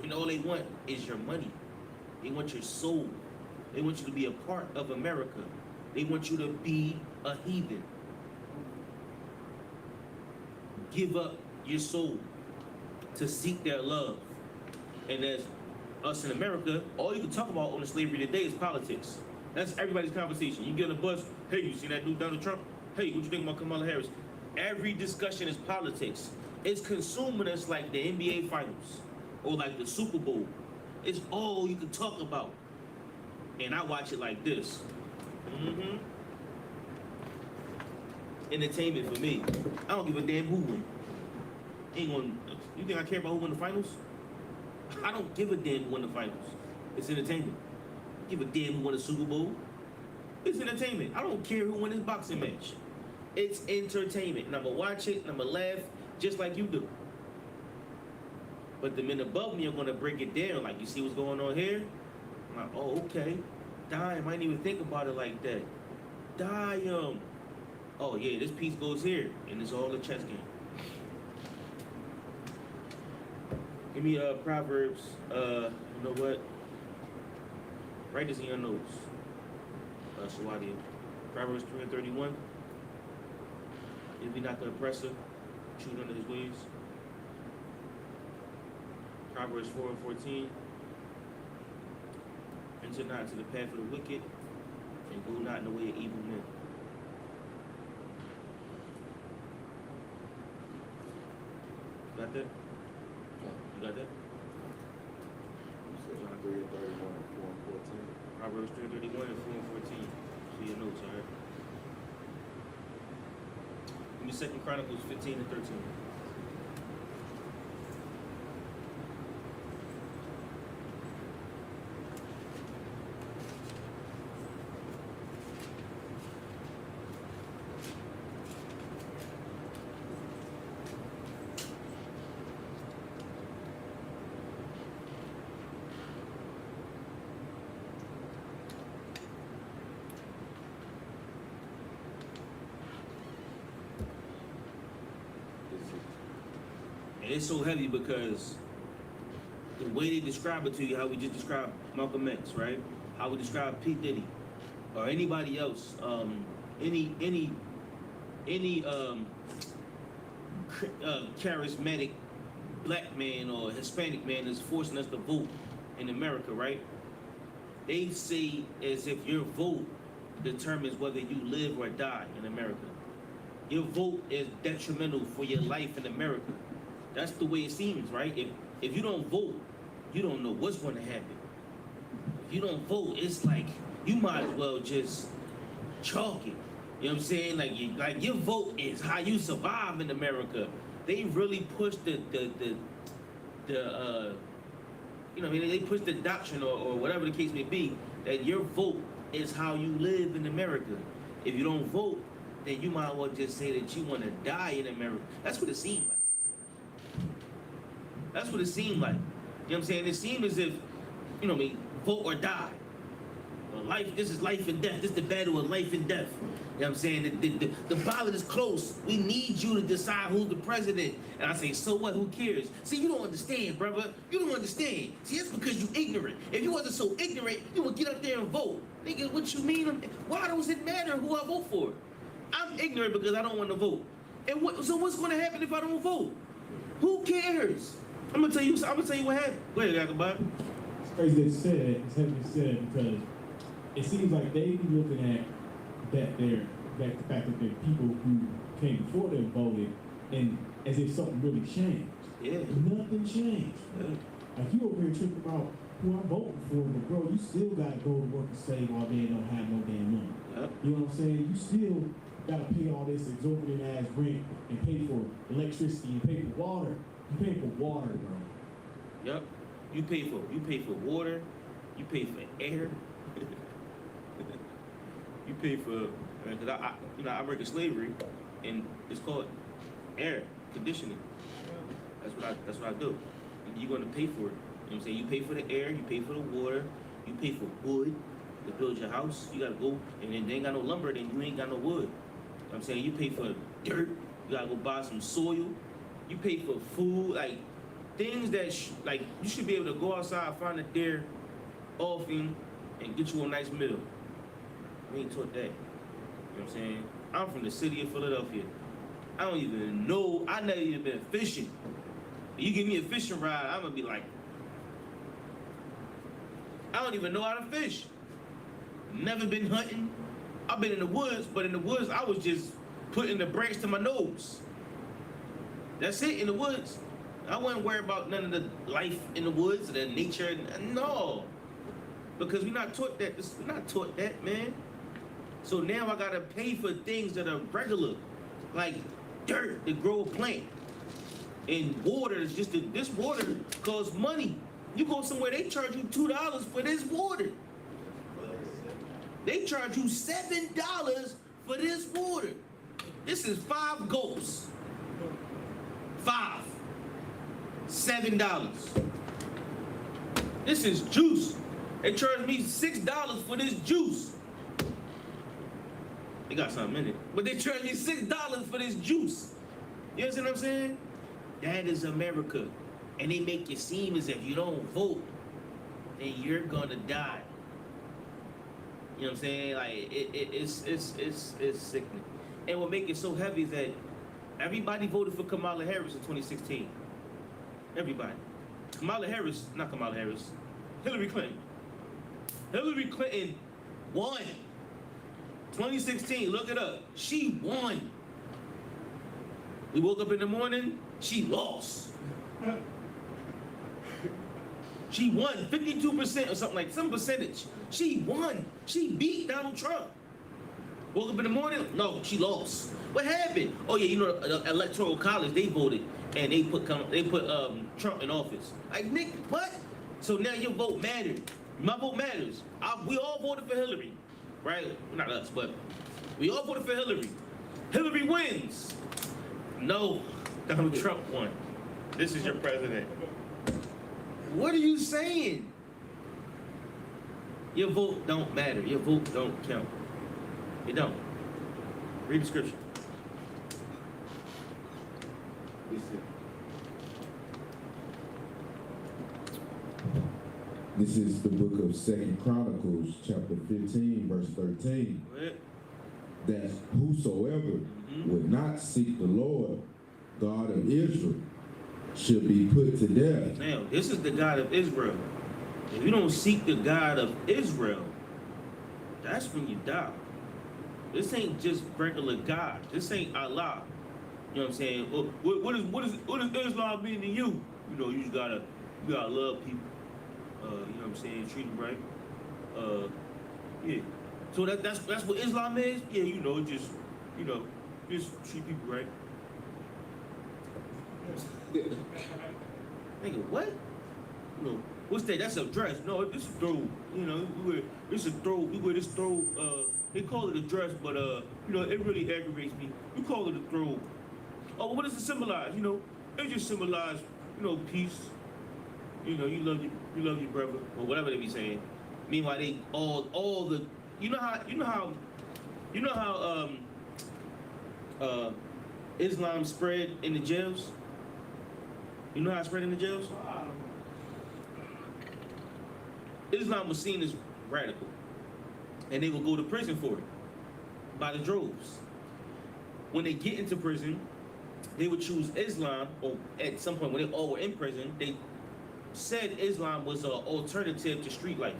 And all they want is your money. They want your soul. They want you to be a part of America. They want you to be a heathen. Give up your soul to seek their love. And as us in America, all you can talk about on the slavery today is politics. That's everybody's conversation. You get on the bus, hey, you see that dude Donald Trump? Hey, what you think about Kamala Harris? Every discussion is politics. It's consuming us like the NBA Finals or like the Super Bowl. It's all you can talk about. And I watch it like this. Entertainment for me. I don't give a damn who win. Ain't gonna, you think I care about who win the finals? I don't give a damn who won the finals. It's entertainment. I give a damn who won the Super Bowl. It's entertainment. I don't care who won this boxing match. It's entertainment. And I'm gonna watch it and I'm gonna laugh just like you do. But the men above me are gonna break it down. Like, you see what's going on here? I'm like, oh, okay. Damn, I didn't even think about it like that. Damn. Oh yeah, this piece goes here. And it's all a chess game. Give me Proverbs, you know what? Write this in your notes. Shawadia. Proverbs 3:31. If be not the oppressor, choose under his ways. Proverbs 4:14. Enter not into the path of the wicked, and go not in the way of evil men. Got that? You got that? You said 3:31 and 4:14. Proverbs 3:31 and 4:14. See your notes, alright? Give me 2 Chronicles 15 and 13. And it's so heavy because the way they describe it to you, how we just described Malcolm X, right? How we describe P. Diddy or anybody else, any charismatic black man or Hispanic man that's forcing us to vote in America, right? They say as if your vote determines whether you live or die in America. Your vote is detrimental for your life in America. That's the way it seems, right? If you don't vote, you don't know what's going to happen. If you don't vote, it's like you might as well just chalk it. You know what I'm saying? Like your vote is how you survive in America. They really push the you know what I mean? They push the doctrine or whatever the case may be, that your vote is how you live in America. If you don't vote, then you might as well just say that you want to die in America. That's what it seems like. That's what it seemed like. You know what I'm saying? It seemed as if, you know what I mean, vote or die. This is life and death. This is the battle of life and death. You know what I'm saying? The ballot is close. We need you to decide who's the president. And I say, so what? Who cares? See, you don't understand, brother. You don't understand. See, it's because you ignorant. If you wasn't so ignorant, you would get up there and vote. Nigga, what you mean? Why does it matter who I vote for? I'm ignorant because I don't want to vote. And so what's going to happen if I don't vote? Who cares? I'm gonna tell you what happened. Go ahead, Yakubah. It's crazy that you said that. It's heavy to say that because it seems like they be looking at the fact that the people who came before them voted, and as if something really changed. Yeah. Nothing changed. Yeah. Like you over here tripping about who I'm voting for, but bro, you still gotta go to work and save while they don't have no damn money. Yep. You know what I'm saying? You still gotta pay all this exorbitant ass rent and pay for electricity and pay for water. You pay for water, bro. Yep. You pay for water. You pay for air. You pay for, because I work in slavery, and it's called air conditioning. That's what I do. And you're gonna pay for it. You know what I'm saying? You pay for the air. You pay for the water. You pay for wood to build your house. You gotta go, and then they ain't got no lumber. Then you ain't got no wood. You know what I'm saying? You pay for dirt. You gotta go buy some soil. You pay for food, like things that like you should be able to go outside, find a deer often, and get you a nice meal. We ain't taught that. You know what I'm saying? I'm from the city of Philadelphia. I don't even know. I never even been fishing. You give me a fishing rod, I'm gonna be like, I don't even know how to fish. Never been hunting. I've been in the woods, but in the woods, I was just putting the branch to my nose. That's it, in the woods. I wasn't worried about none of the life in the woods, the nature, no. Because we're not taught that. We're not taught that, man. So now I gotta pay for things that are regular, like dirt to grow a plant. And water is just, this water costs money. You go somewhere, they charge you $2 for this water. They charge you $7 for this water. This is 5 gulps. 5. $7. This is juice. They charge me $6 for this juice. They got something in it. But they charge me $6 for this juice. You understand what I'm saying? That is America. And they make it seem as if you don't vote, then you're gonna die. You know what I'm saying? Like it's sickening. And what makes it so heavy is that everybody voted for Kamala Harris in 2016. Everybody. Hillary Clinton. Hillary Clinton won. 2016, look it up. She won. We woke up in the morning, she lost. She won 52% or something, like some percentage. She won. She beat Donald Trump. Woke up in the morning, no, she lost. What happened? Oh yeah, you know, the Electoral College, they voted and they put Trump in office. Like, Nick, what? So now your vote mattered. My vote matters. We all voted for Hillary, right? Not us, but we all voted for Hillary. Hillary wins. No, Donald Trump won. This is your president. What are you saying? Your vote don't matter. Your vote don't count. It don't. Read the scripture. This is the book of 2 Chronicles, chapter 15, verse 13. That whosoever would not seek the Lord, God of Israel, should be put to death. Now, this is the God of Israel. If you don't seek the God of Israel, that's when you die. This ain't just regular God. This ain't Allah. You know what I'm saying? What does Islam mean to you? You know, you gotta love people. You know what I'm saying? Treat them right. Yeah. So that's what Islam is. Yeah, just treat people right. Nigga, what? What's that? That's a dress. No, this is throw. We wear this throw. They call it a dress, but it really aggravates me. We call it a throw. Oh, what does it symbolize? It just symbolize, peace. You love your brother, or whatever they be saying. Meanwhile, they all the how Islam spread in the jails. You know how it spread in the jails? Islam was seen as radical, and they would go to prison for it by the droves. When they get into prison, they would choose Islam, or at some point when they all were in prison, they said Islam was an alternative to street life.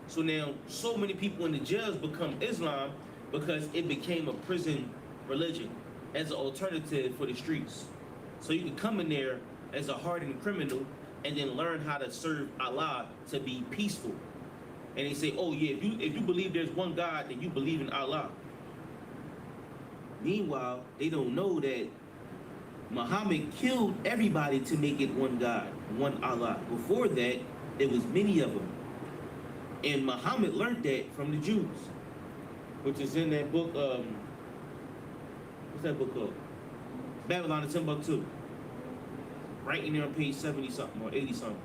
So now, so many people in the jails become Islam because it became a prison religion as an alternative for the streets. So you can come in there as a hardened criminal and then learn how to serve Allah to be peaceful. And they say, oh yeah, if you believe there's one God, then you believe in Allah. Meanwhile, they don't know that Muhammad killed everybody to make it one God, one Allah. Before that, there was many of them. And Muhammad learned that from the Jews, which is in that book, what's that book called? Babylon and Timbuktu. Right in there on page 70-something or 80-something.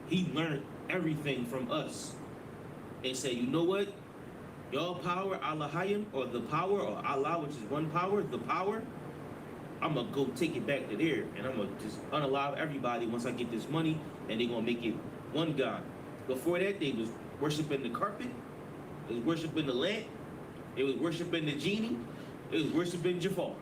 He learned everything from us. And said, you know what? Y'all power, Allahayim, or the power, or Allah, which is one power, the power, I'm going to go take it back to there, and I'm going to just unalive everybody once I get this money, and they're going to make it one God. Before that, they was worshiping the carpet, they was worshiping the lamp, they was worshiping the genie, they was worshiping Jafar.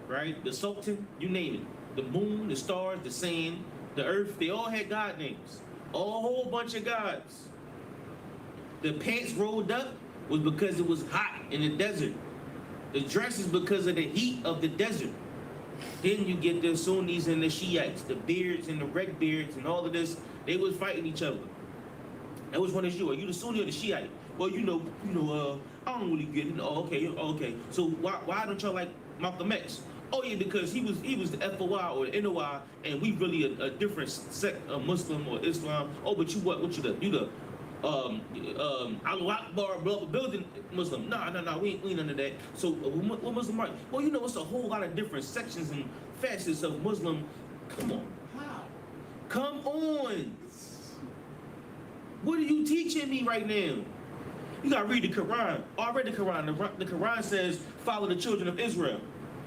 right? The Sultan, you name it. The moon, the stars, the sand, the earth, they all had God names. A whole bunch of gods. The pants rolled up was because it was hot in the desert. The dress is because of the heat of the desert. Then you get the Sunnis and the Shiites, the beards and the red beards and all of this. They was fighting each other. And which one is you? Are you the Sunni or the Shiite? Well, I don't really get it. Oh, okay. So why don't y'all like Malcolm X? Oh yeah, because he was the FOI or the NOI, and we really a different sect of Muslim or Islam. Oh, but you what? What you the Allahu Akbar building Muslim? Nah, we ain't none of that. So what Muslim are you? Well, it's a whole lot of different sections and facets of Muslim. Come on. How? Come on. What are you teaching me right now? You gotta read the Quran. Oh, I read the Quran. The Quran says, follow the children of Israel.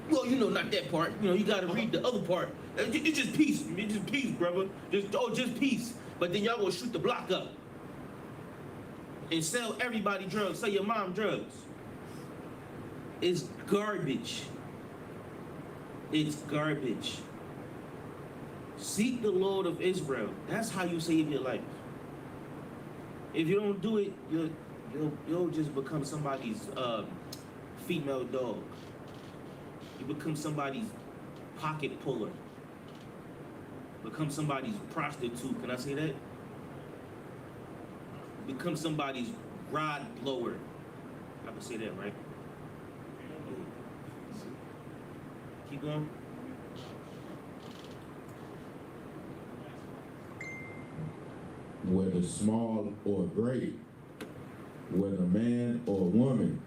Well, not that part. You gotta read the other part. It's just peace. It's just peace, brother. Just peace. But then y'all gonna shoot the block up and sell everybody drugs. Sell your mom drugs. It's garbage. It's garbage. Seek the Lord of Israel. That's how you save your life. If you don't do it, you'll just become somebody's female dog. You become somebody's pocket puller. Become somebody's prostitute. Can I say that? Become somebody's rod blower. I can say that, right? Keep going. Whether small or great, whether man or woman.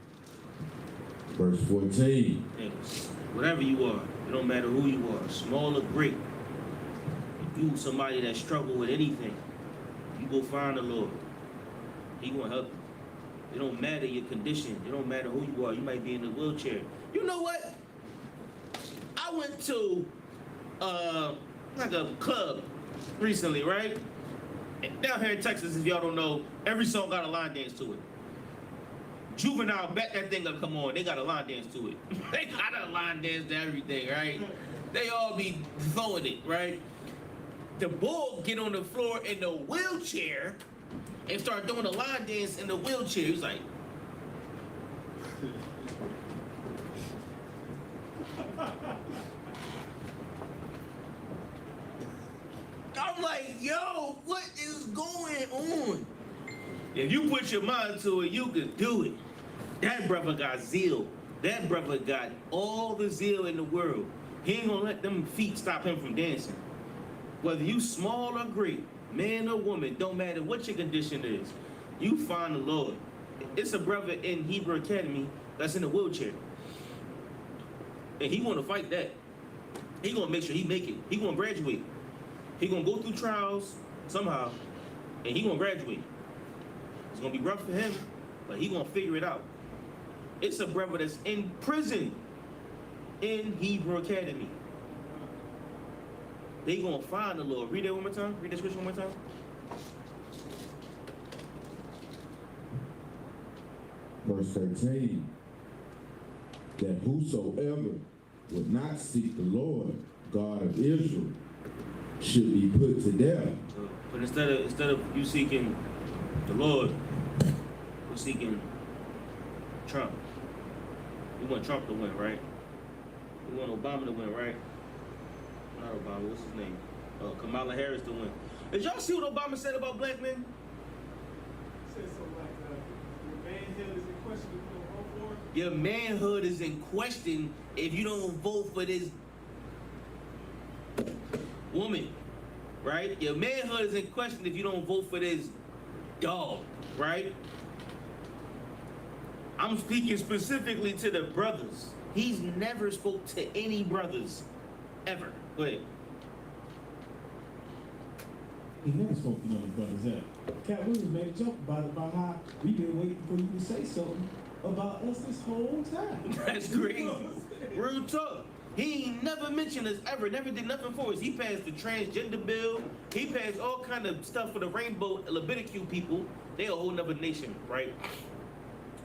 Verse 14. Yes. Whatever you are, it don't matter who you are, small or great. If you somebody that struggle with anything, you go find the Lord. He gonna help you. It don't matter your condition. It don't matter who you are. You might be in a wheelchair. You know what? I went to like a club recently, right? Down here in Texas, if y'all don't know, every song got a line dance to it. Juvenile, bet that thing gonna come on. They got a line dance to it. They got a line dance to everything, right? They all be throwing it, right? The bull get on the floor in the wheelchair and start doing a line dance in the wheelchair. He's like, I'm like, yo, what is going on? If you put your mind to it, you can do it. That brother got zeal. That brother got all the zeal in the world. He ain't gonna let them feet stop him from dancing. Whether you small or great, man or woman, don't matter what your condition is, you find the Lord. It's a brother in Hebrew Academy that's in a wheelchair. And he wanna fight that. He gonna make sure he make it. He gonna graduate. He gonna go through trials somehow, and he gonna graduate. It's gonna be rough for him, but he gonna figure it out. It's a brother that's in prison in Hebrew Academy. They gonna find the Lord. Read that one more time. Read that scripture one more time. Verse 13. That whosoever would not seek the Lord, God of Israel, should be put to death. But instead of you seeking the Lord, we're seeking Trump. We want Trump to win, right? We want Obama to win, right? Not Obama, what's his name? Kamala Harris to win. Did y'all see what Obama said about black men? Said something like, your manhood is in question if you don't vote for it. Your manhood is in question if you don't vote for this woman, right? Your manhood is in question if you don't vote for this dog, right? I'm speaking specifically to the brothers. He's never spoke to any brothers, ever. Go ahead. He never spoke to none of his brothers ever. Cat Williams made a joke about how we've been waiting for you to say something about us this whole time. That's crazy. Real talk. He ain't never mentioned us ever, never did nothing for us. He passed the transgender bill. He passed all kind of stuff for the rainbow LGBTQ people. They a whole nother nation, right?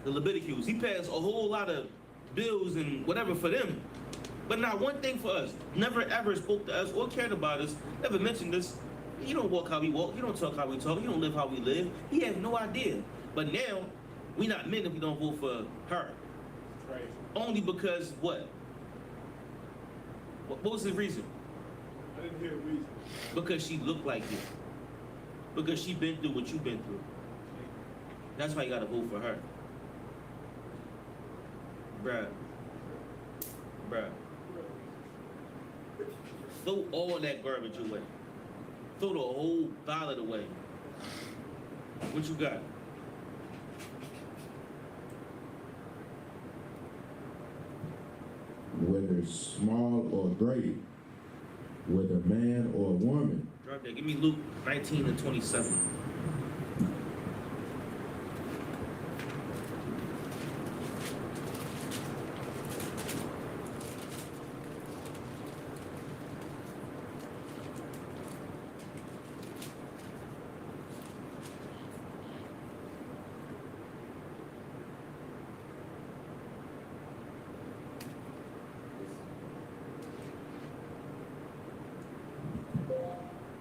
The LGBTQs. He passed a whole lot of bills and whatever for them. But not one thing for us. Never ever spoke to us or cared about us. Never mentioned us. He don't walk how we walk. He don't talk how we talk. He don't live how we live. He has no idea. But now, we not men if we don't vote for her. Right. Only because what? What was his reason? I didn't hear a reason. Because she looked like you. Because she been through what you've been through. That's why you gotta vote for her. Bruh. Bruh. Throw all that garbage away. Throw the whole ballot away. What you got? Whether small or great, whether man or woman, Drop that. Give me Luke 19 and 27.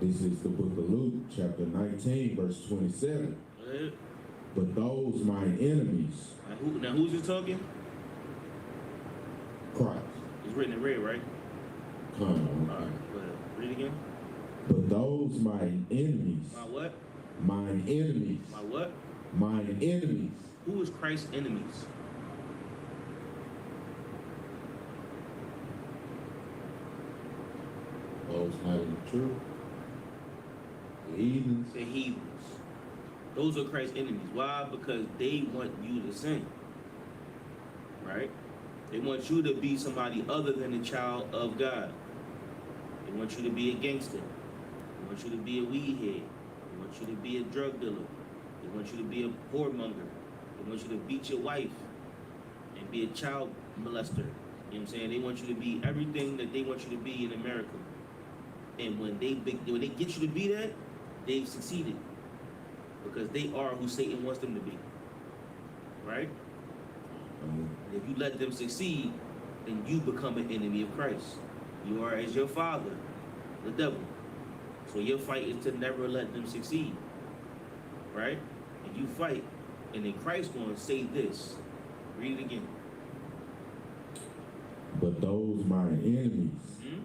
this is the book of Luke, chapter 19, verse 27. But those mine enemies, Now who's he talking? Christ. It's written in red, right? Come on. All right, go ahead. Read it again. But those mine enemies, My what? mine enemies, My what? mine enemies, Who is Christ's enemies? Those not in the truth. The heathens. The heathens. Those are Christ's enemies. Why? Because they want you to sin. Right? They want you to be somebody other than a child of God. They want you to be a gangster. They want you to be a weed head. They want you to be a drug dealer. They want you to be a whoremonger. They want you to beat your wife and be a child molester. You know what I'm saying? They want you to be everything that they want you to be in America. And when they get you to be that, they've succeeded. Because they are who Satan wants them to be. Right? And if you let them succeed, then you become an enemy of Christ. You are as your father, the devil. So your fight is to never let them succeed. Right? And you fight, and then Christ's going to say this. Read it again. but those mine enemies,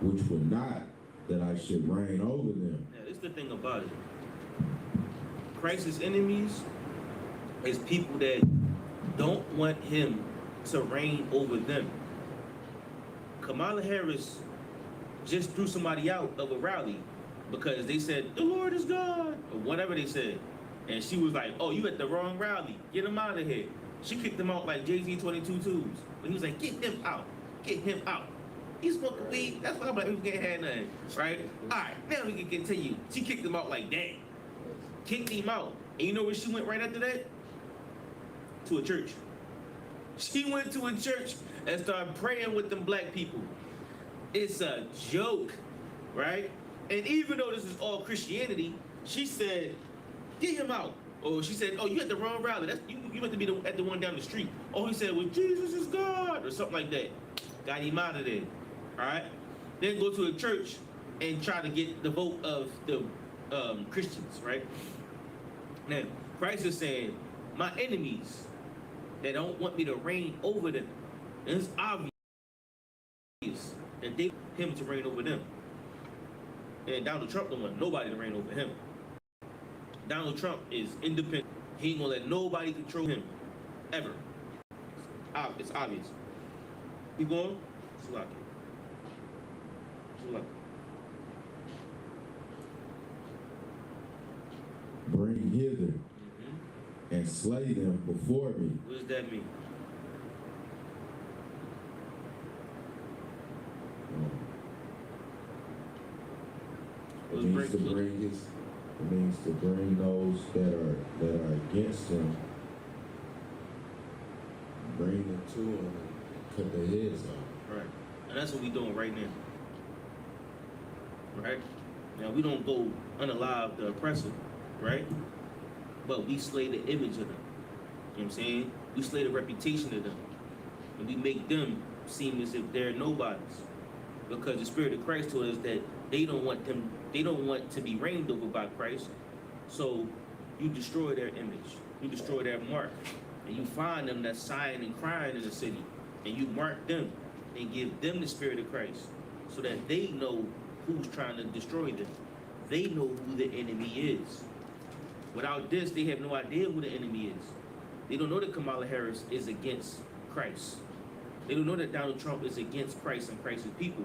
which would not that I should reign over them. Now, this is the thing about it. Christ's enemies is people that don't want him to reign over them. Kamala Harris just threw somebody out of a rally because they said, the Lord is God, or whatever they said. And she was like, oh, you at the wrong rally. Get him out of here. She kicked him out like Jay-Z 22 tubes. But he was like, get him out. Get him out. He smoked weed. That's why black people can't have nothing, right? All right, now we can continue. She kicked him out like that. Kicked him out. And you know where she went right after that? To a church. She went to a church and started praying with them black people. It's a joke, right? And even though this is all Christianity, she said, get him out. Or she said, oh, you at the wrong rally. That's you meant to be at the one down the street. Oh, he said, well, Jesus is God, or something like that. Got him out of there. All right? Then go to a church and try to get the vote of the Christians, right? Now, Christ is saying, my enemies that don't want me to reign over them. And it's obvious that they want him to reign over them. And Donald Trump don't want nobody to reign over him. Donald Trump is independent. He ain't gonna let nobody control him. Ever. It's obvious. Keep going. Slack it. Slack it. Bring hither and slay them before me. What does that mean? It means to bring those that are against him, Bring them to him and cut their heads off. Right. And that's what we doing right now. Right? Now, we don't go unalive the oppressor, right? But we slay the image of them. You know what I'm saying? We slay the reputation of them. And we make them seem as if they're nobodies, because the Spirit of Christ told us that they don't want to be reigned over by Christ. So you destroy their image, you destroy their mark, and you find them that's sighing and crying in the city, and you mark them and give them the Spirit of Christ, so that they know who's trying to destroy them. They know who the enemy is. Without this, they have no idea who the enemy is. They don't know that Kamala Harris is against Christ. They don't know that Donald Trump is against Christ and Christ's people,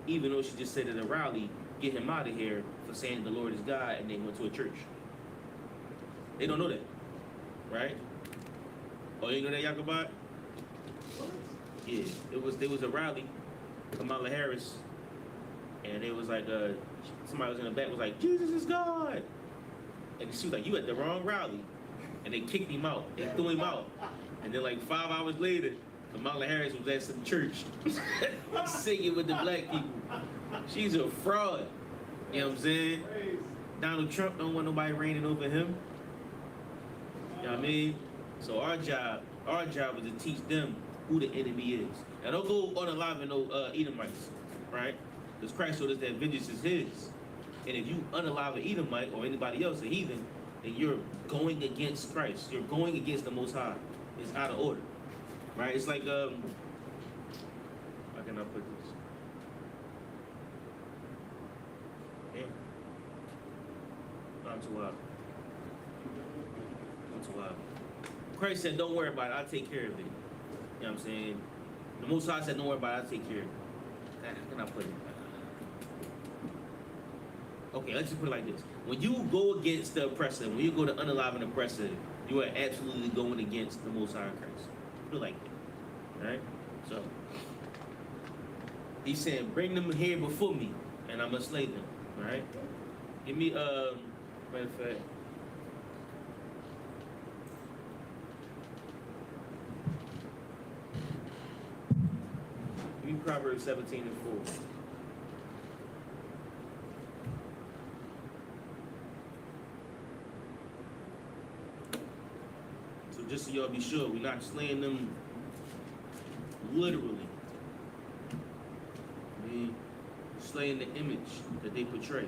even though she just said at a rally, get him out of here for saying the Lord is God, and they went to a church. They don't know that, right? Oh, you know that, Yaqabat? Yeah, there was a rally, Kamala Harris, and it was like, somebody was in the back was like, Jesus is God. And she was like, you at the wrong rally. And they kicked him out. They threw him out. And then like 5 hours later, Kamala Harris was at some church singing with the black people. She's a fraud. You know what I'm saying? Donald Trump don't want nobody reigning over him. You know what I mean? So our job is to teach them who the enemy is. Now don't go on alive and no Edomites, right? Because Christ told us that vengeance is his. And if you unalive an Edomite or anybody else, a heathen, then you're going against Christ. You're going against the Most High. It's out of order, right? It's like, how can I put this? Yeah. Not too wild. Not too wild. Christ said, don't worry about it. I'll take care of it. You know what I'm saying? The Most High said, don't worry about it. I'll take care of it. How can I put it? Okay, let's just put it like this. When you go against the oppressor, when you go to unalive an oppressor, you are absolutely going against the Most High Christ. Put it like that. Alright? So, he's saying, bring them here before me, and I'm going to slay them. Alright? Give me, matter of fact. Give me Proverbs 17 and 4. Just so y'all be sure, we're not slaying them literally. We're slaying the image that they portray.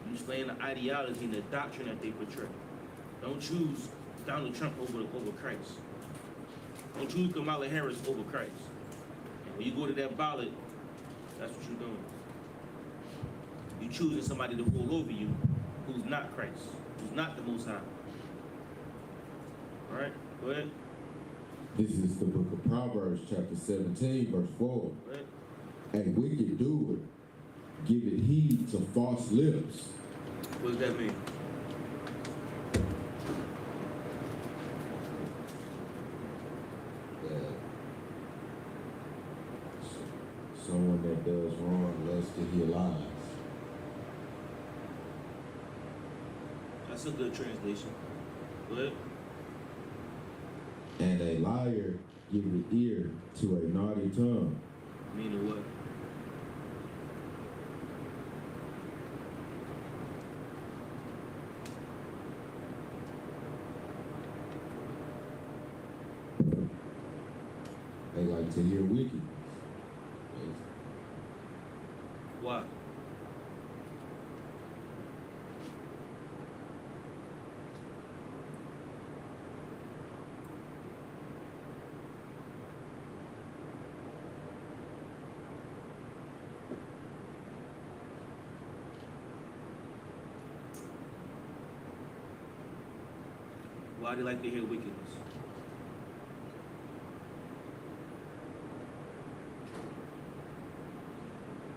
You're slaying the ideology and the doctrine that they portray. Don't choose Donald Trump over Christ. Don't choose Kamala Harris over Christ. And when you go to that ballot, that's what you're doing. You're choosing somebody to rule over you who's not Christ, who's not the Most High. All right, go ahead. This is the book of Proverbs, chapter 17, verse 4. Go ahead. A wicked doer giveth heed to false lips. What does that mean? Someone that does wrong loves to hear lies. That's a good translation. Go ahead. And a liar giveth ear to a naughty tongue. Meaning what? They like to hear wickedness. Why? Why do they like to hear wickedness?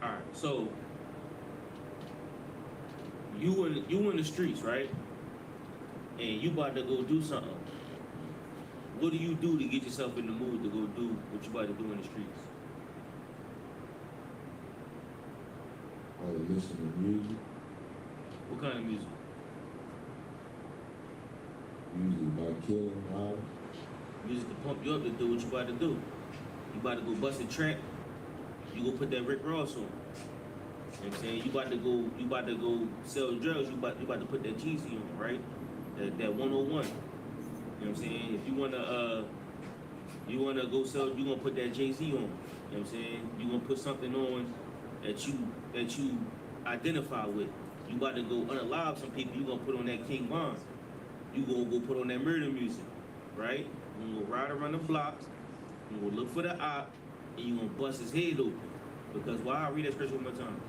All right, so you in the streets, right? And you about to go do something. What do you do to get yourself in the mood to go do what you about to do in the streets? Or listen to music. What kind of music? Usually by killing violence. Music to pump you up to do what you about to do. You about to go bust a trap. You go put that Rick Ross on. You know what I'm saying? You about to go sell drugs. You about to put that Jeezy on, right? That 101. You know what I'm saying? If you wanna You wanna go sell, you gonna put that Jay-Z on. You know what I'm saying? You gonna put something on that you identify with. You about to go unalive some people, you gonna put on that King Von. You gonna go put on that murder music, right? You gonna go ride around the block, you gonna look for the op, and you gonna bust his head open. Because why? I read that scripture one more time.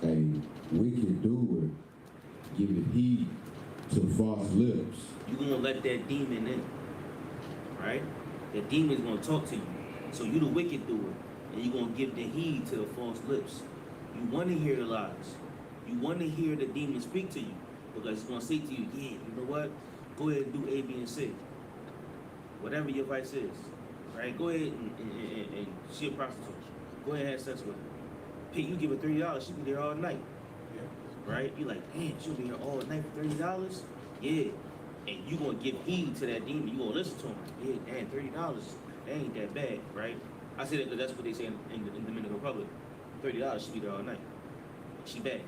A wicked doer giveth heed to false lips. You gonna let that demon in, right? That demon's gonna talk to you. So you the wicked doer, and you gonna give the heed to the false lips. You wanna hear the lies. You wanna hear the demon speak to you. Because it's gonna say to you, yeah, you know what? Go ahead and do A, B, and C. Whatever your vice is, right? Go ahead and she a prostitute. Go ahead and have sex with her. Pete, you give her $30, she'll be there all night. Right? You like, damn, she'll be here all night for $30? Yeah. And you gonna give heed to that demon. You gonna listen to him. Yeah, damn, $30, that ain't that bad, right? I say that because that's what they say in the Dominican Republic. $30, she'll be there all night. She bad.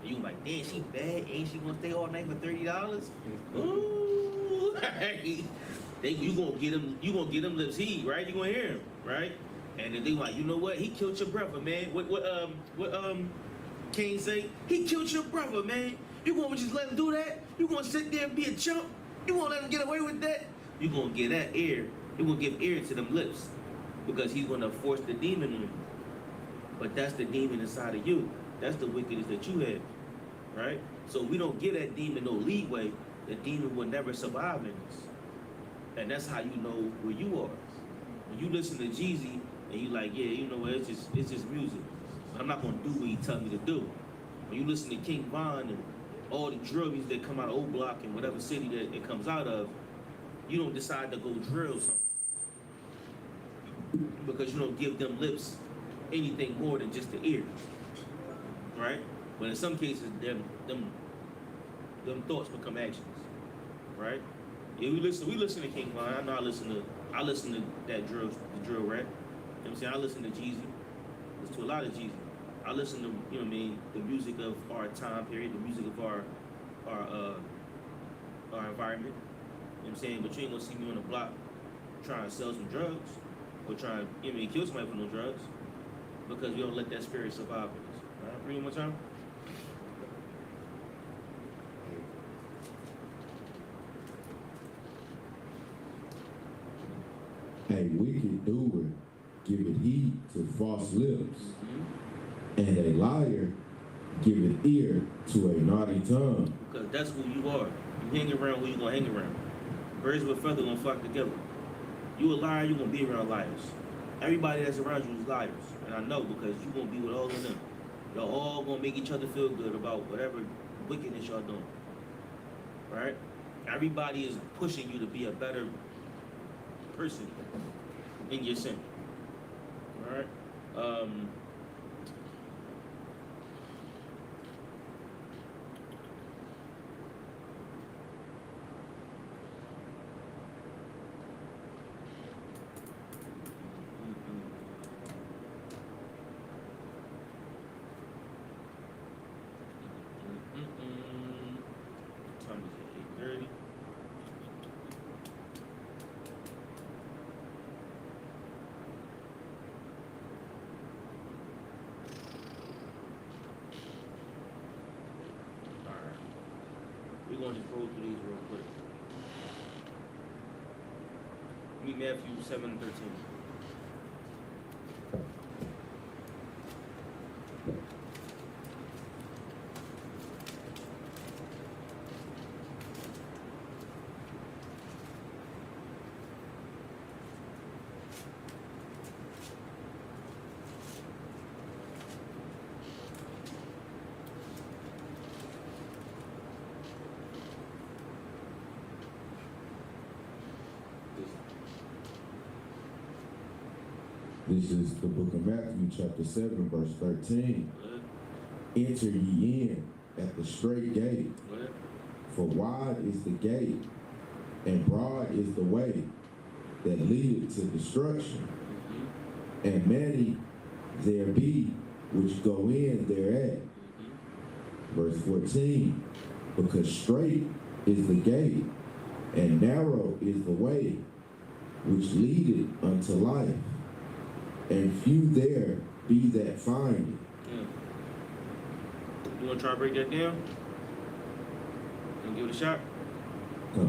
And you like, damn, she bad? Ain't she gonna stay all night for $30? Ooh, right? You gonna get them lips heed, right? You gonna hear him, right? And then they like, you know what? He killed your brother, man. What Cain say? He killed your brother, man. You gonna just let him do that? You gonna sit there and be a chump? You gonna let him get away with that? You gonna get that ear. You gonna give ear to them lips because he's gonna force the demon on you. But that's the demon inside of you. That's the wickedness that you have, right? So we don't give that demon no leeway. The demon will never survive in us. And that's how you know where you are. When you listen to Jeezy and you like, yeah, you know what, it's just music. I'm not gonna do what he tell me to do. When you listen to King Von and all the drill music that come out of O Block and whatever city that it comes out of, you don't decide to go drill something. Because you don't give them lips anything more than just the ear. Right? But in some cases, them thoughts become actions. Right? Yeah, we listen to King Von. I know I listen to that drill, the drill rap. You know what I'm saying? I listen to Jeezy. Listen to a lot of Jeezy. I listen to, you know what I mean, the music of our time period, the music of our environment. You know what I'm saying? But you ain't gonna see me on the block trying to sell some drugs or trying to, you know what I mean, kill somebody for no drugs because we don't let that spirit survive in us. All right, read one more time. A wicked doer giveth heed to false lips, and a liar giveth ear to a naughty tongue. Because that's who you are. You hang around who you gonna hang around. Birds with feathers gonna flock together. You a liar, you gonna be around liars. Everybody that's around you is liars. And I know because you gonna be with all of them. Y'all all gonna make each other feel good about whatever wickedness y'all doing. Right? Everybody is pushing you to be a better person in your sin. Alright? Time is 8:30. We're going to just roll through these real quick. Read Matthew 7:13. This is the book of Matthew, chapter 7, verse 13. Enter ye in at the straight gate, for wide is the gate, and broad is the way that leadeth to destruction, and many there be which go in thereat. Verse 14, because straight is the gate, and narrow is the way which leadeth unto life, and few there be that find it. Yeah. You wanna try to break that down? And give it a shot? Go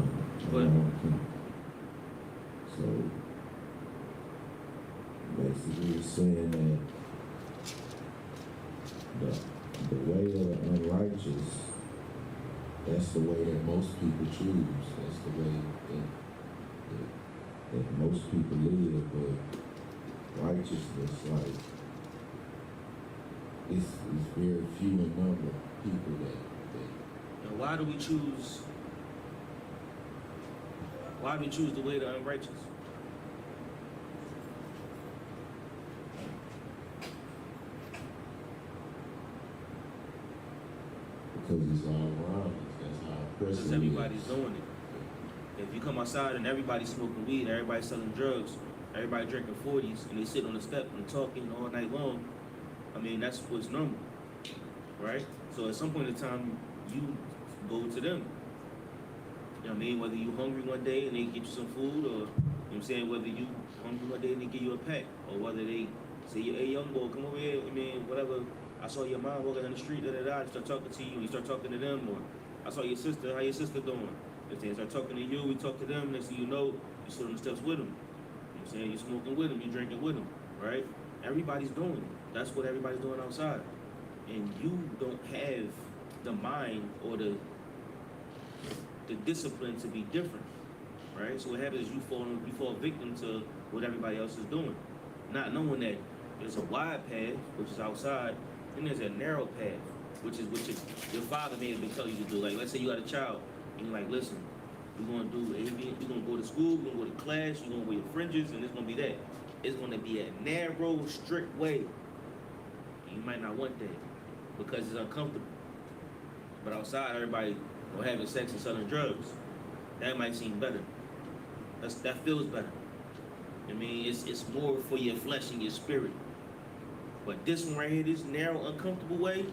ahead. So basically it's saying that the way of the unrighteous, that's the way that most people choose. That's the way that most people live. But righteousness, like, it's very few in number of people that And why do we choose the way of the unrighteous? Because it's all around us. That's how Because oppressive everybody's it is. doing it. If you come outside and everybody's smoking weed, everybody's selling drugs, everybody drinking 40s, and they sit on the step and talking all night long, I mean, that's what's normal, right? So at some point in time, you go to them. You know what I mean? Whether you hungry one day and they get you some food, or, you know what I'm saying, whether you hungry one day and they give you a pack, or whether they say, hey, young boy, come over here, I mean, whatever, I saw your mom walking down the street, you start talking to you, and you start talking to them, or I saw your sister, how your sister doing? If they start talking to you, we talk to them, next thing you know, you sit on the steps with them. You know what I'm saying? You're smoking with them, you're drinking with them, right? Everybody's doing it. That's what everybody's doing outside. And you don't have the mind or the discipline to be different, right? So what happens is you fall victim to what everybody else is doing, not knowing that there's a wide path, which is outside, and there's a narrow path, which is what your father may have been telling you to do. Like, let's say you got a child, and you're like, listen, we're gonna do AB, we're gonna go to school, we're gonna go to class, you're gonna wear your fringes, and it's gonna be that. It's gonna be a narrow, strict way. And you might not want that because it's uncomfortable. But outside, everybody having sex and selling drugs. That might seem better. That feels better. I mean, it's more for your flesh and your spirit. But this one right here, this narrow, uncomfortable way,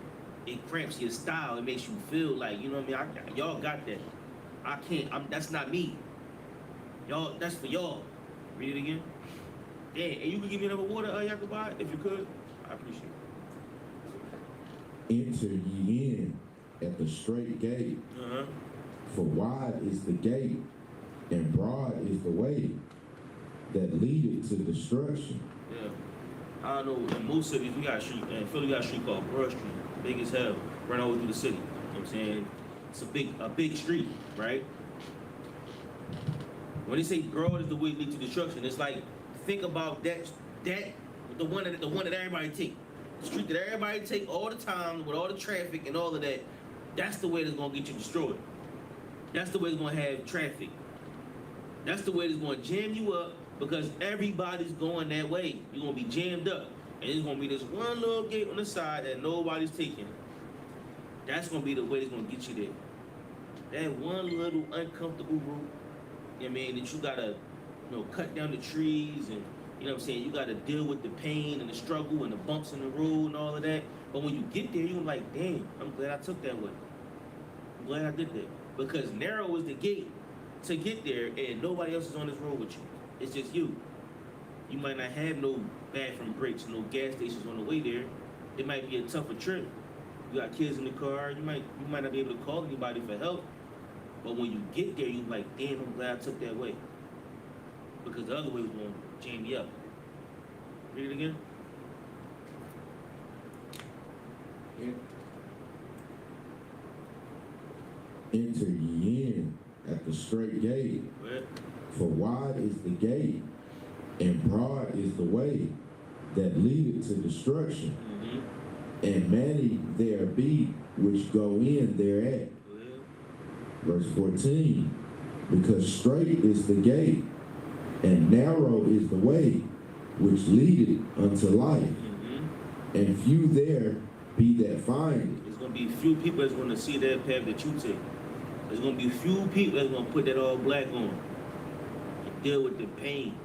it cramps your style. It makes you feel like, you know what I mean? Y'all got that. I can't. That's not me. Y'all, that's for y'all. Read it again. Yeah, and you could give me another water, Yakubai, if you could. I appreciate it. enter ye in at the straight gate. Uh-huh. For wide is the gate, and broad is the way that leadeth to destruction. Yeah. I don't know, in most cities, we got a street, in Philly, we got a street called Broad Street, big as hell, run over through the city. You know what I'm saying? It's a big street, right? When they say broad is the way that leads to destruction, it's like, think about that the one that everybody take. The street that everybody take all the time with all the traffic and all of that, that's the way that's gonna get you destroyed. That's the way it's gonna have traffic. That's the way that's gonna jam you up because everybody's going that way. You're gonna be jammed up. And there's gonna be this one little gate on the side that nobody's taking. That's gonna be the way that's gonna get you there. That one little uncomfortable route, you know what I mean, that you gotta, cut down the trees and, you know what I'm saying, you gotta deal with the pain and the struggle and the bumps in the road and all of that. But when you get there, you're like, damn, I'm glad I took that way. I'm glad I did that. Because narrow is the gate to get there and nobody else is on this road with you. It's just you. You might not have no bathroom breaks, no gas stations on the way there. It might be a tougher trip. You got kids in the car, you might not be able to call anybody for help. But when you get there, you're like, damn, I'm glad I took that way. Because the other way was going to jam you up. Read it again. Enter ye in at the straight gate. Right. For wide is the gate, and broad is the way that leadeth to destruction. Mm-hmm. And many there be which go in thereat. Well, Verse 14, because straight is the gate, and narrow is the way which leadeth unto life, mm-hmm. and few there be that find it. There's going to be few people that's going to see that path that you take. There's going to be few people that's going to put that all black on and deal with the pain,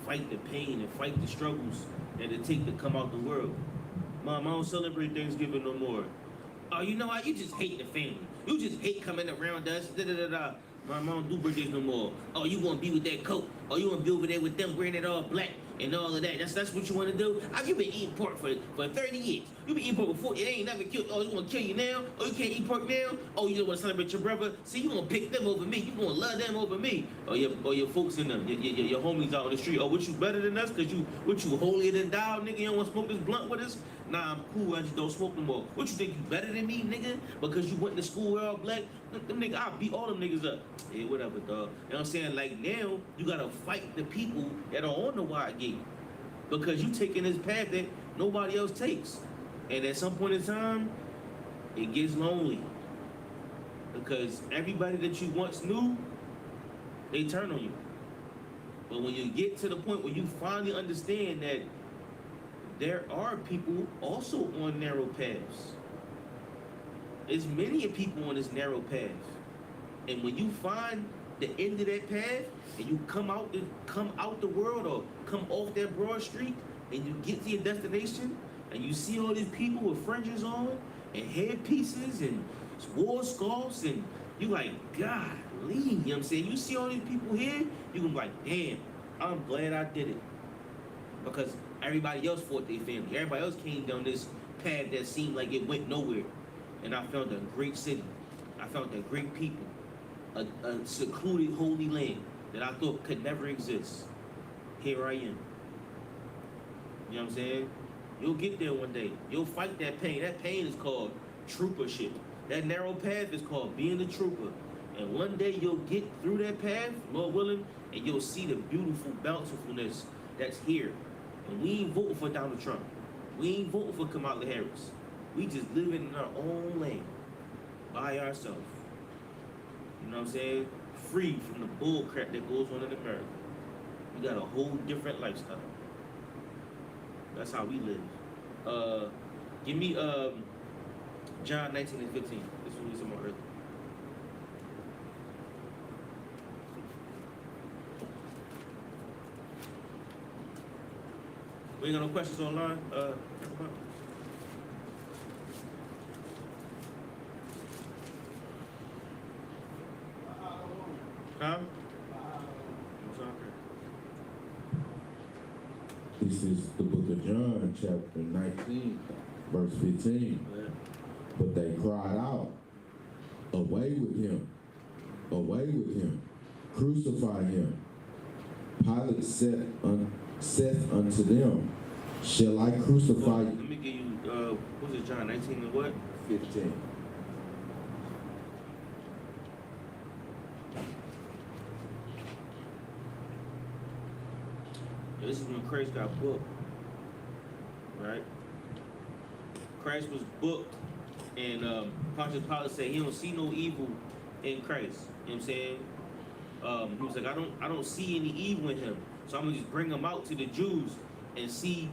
fight the pain and fight the struggles that it take to come out the world. Mom, I don't celebrate Thanksgiving no more. Oh, you know what? You just hate the family. You just hate coming around us. Da, da, da, da. Mom, I don't do birthdays no more. Oh, you want to be with that coat? Oh, you want to be over there with them wearing it all black and all of that? That's what you want to do? You've been eating pork for 30 years. You've been eating pork before. It ain't never killed. Oh, you want to kill you now? Oh, you can't eat pork now? Oh, you don't want to celebrate your brother? See, you going to pick them over me. You going to love them over me. Or your folks in them, your homies out on the street. Oh, what you better than us? Because what you holier than thou, nigga? You don't want to smoke this blunt with us? Nah, I'm cool. I just don't smoke no more. What you think you better than me, nigga? Because you went to school all black? Them niggas, I'll beat all them niggas up. Yeah, whatever, dog. You know what I'm saying? Like, now, you gotta fight the people that are on the wide gate. Because you taking this path that nobody else takes. And at some point in time, it gets lonely. Because everybody that you once knew, they turn on you. But when you get to the point where you finally understand that there are people also on narrow paths. There's many people on this narrow path. And when you find the end of that path and you come out the world or come off that broad street and you get to your destination and you see all these people with fringes on and headpieces and war scarves and you like, golly, you know what I'm saying? You see all these people here, you can be like, damn, I'm glad I did it. Because everybody else fought their family. Everybody else came down this path that seemed like it went nowhere. And I found a great city. I found a great people. A secluded holy land that I thought could never exist. Here I am. You know what I'm saying? You'll get there one day. You'll fight that pain. That pain is called troopership. That narrow path is called being a trooper. And one day you'll get through that path, Lord willing, and you'll see the beautiful bountifulness that's here. And we ain't voting for Donald Trump. We ain't voting for Kamala Harris. We just living in our own land by ourselves. You know what I'm saying? Free from the bull crap that goes on in America. We got a whole different lifestyle. That's how we live. Give me John 19:15. This is what we said about earlier. We ain't got no questions online. Huh? This is the book of John, chapter 19, verse 15. Yeah. But they cried out, away with him, crucify him. Pilate saith unto them, shall I crucify Well, let me give you, what's it, John 19 and what? 15. This is when Christ got booked, right? Christ was booked, and Pontius Pilate said he don't see no evil in Christ. You know what I'm saying? He was like, I don't see any evil in him, so I'm gonna just bring him out to the Jews and see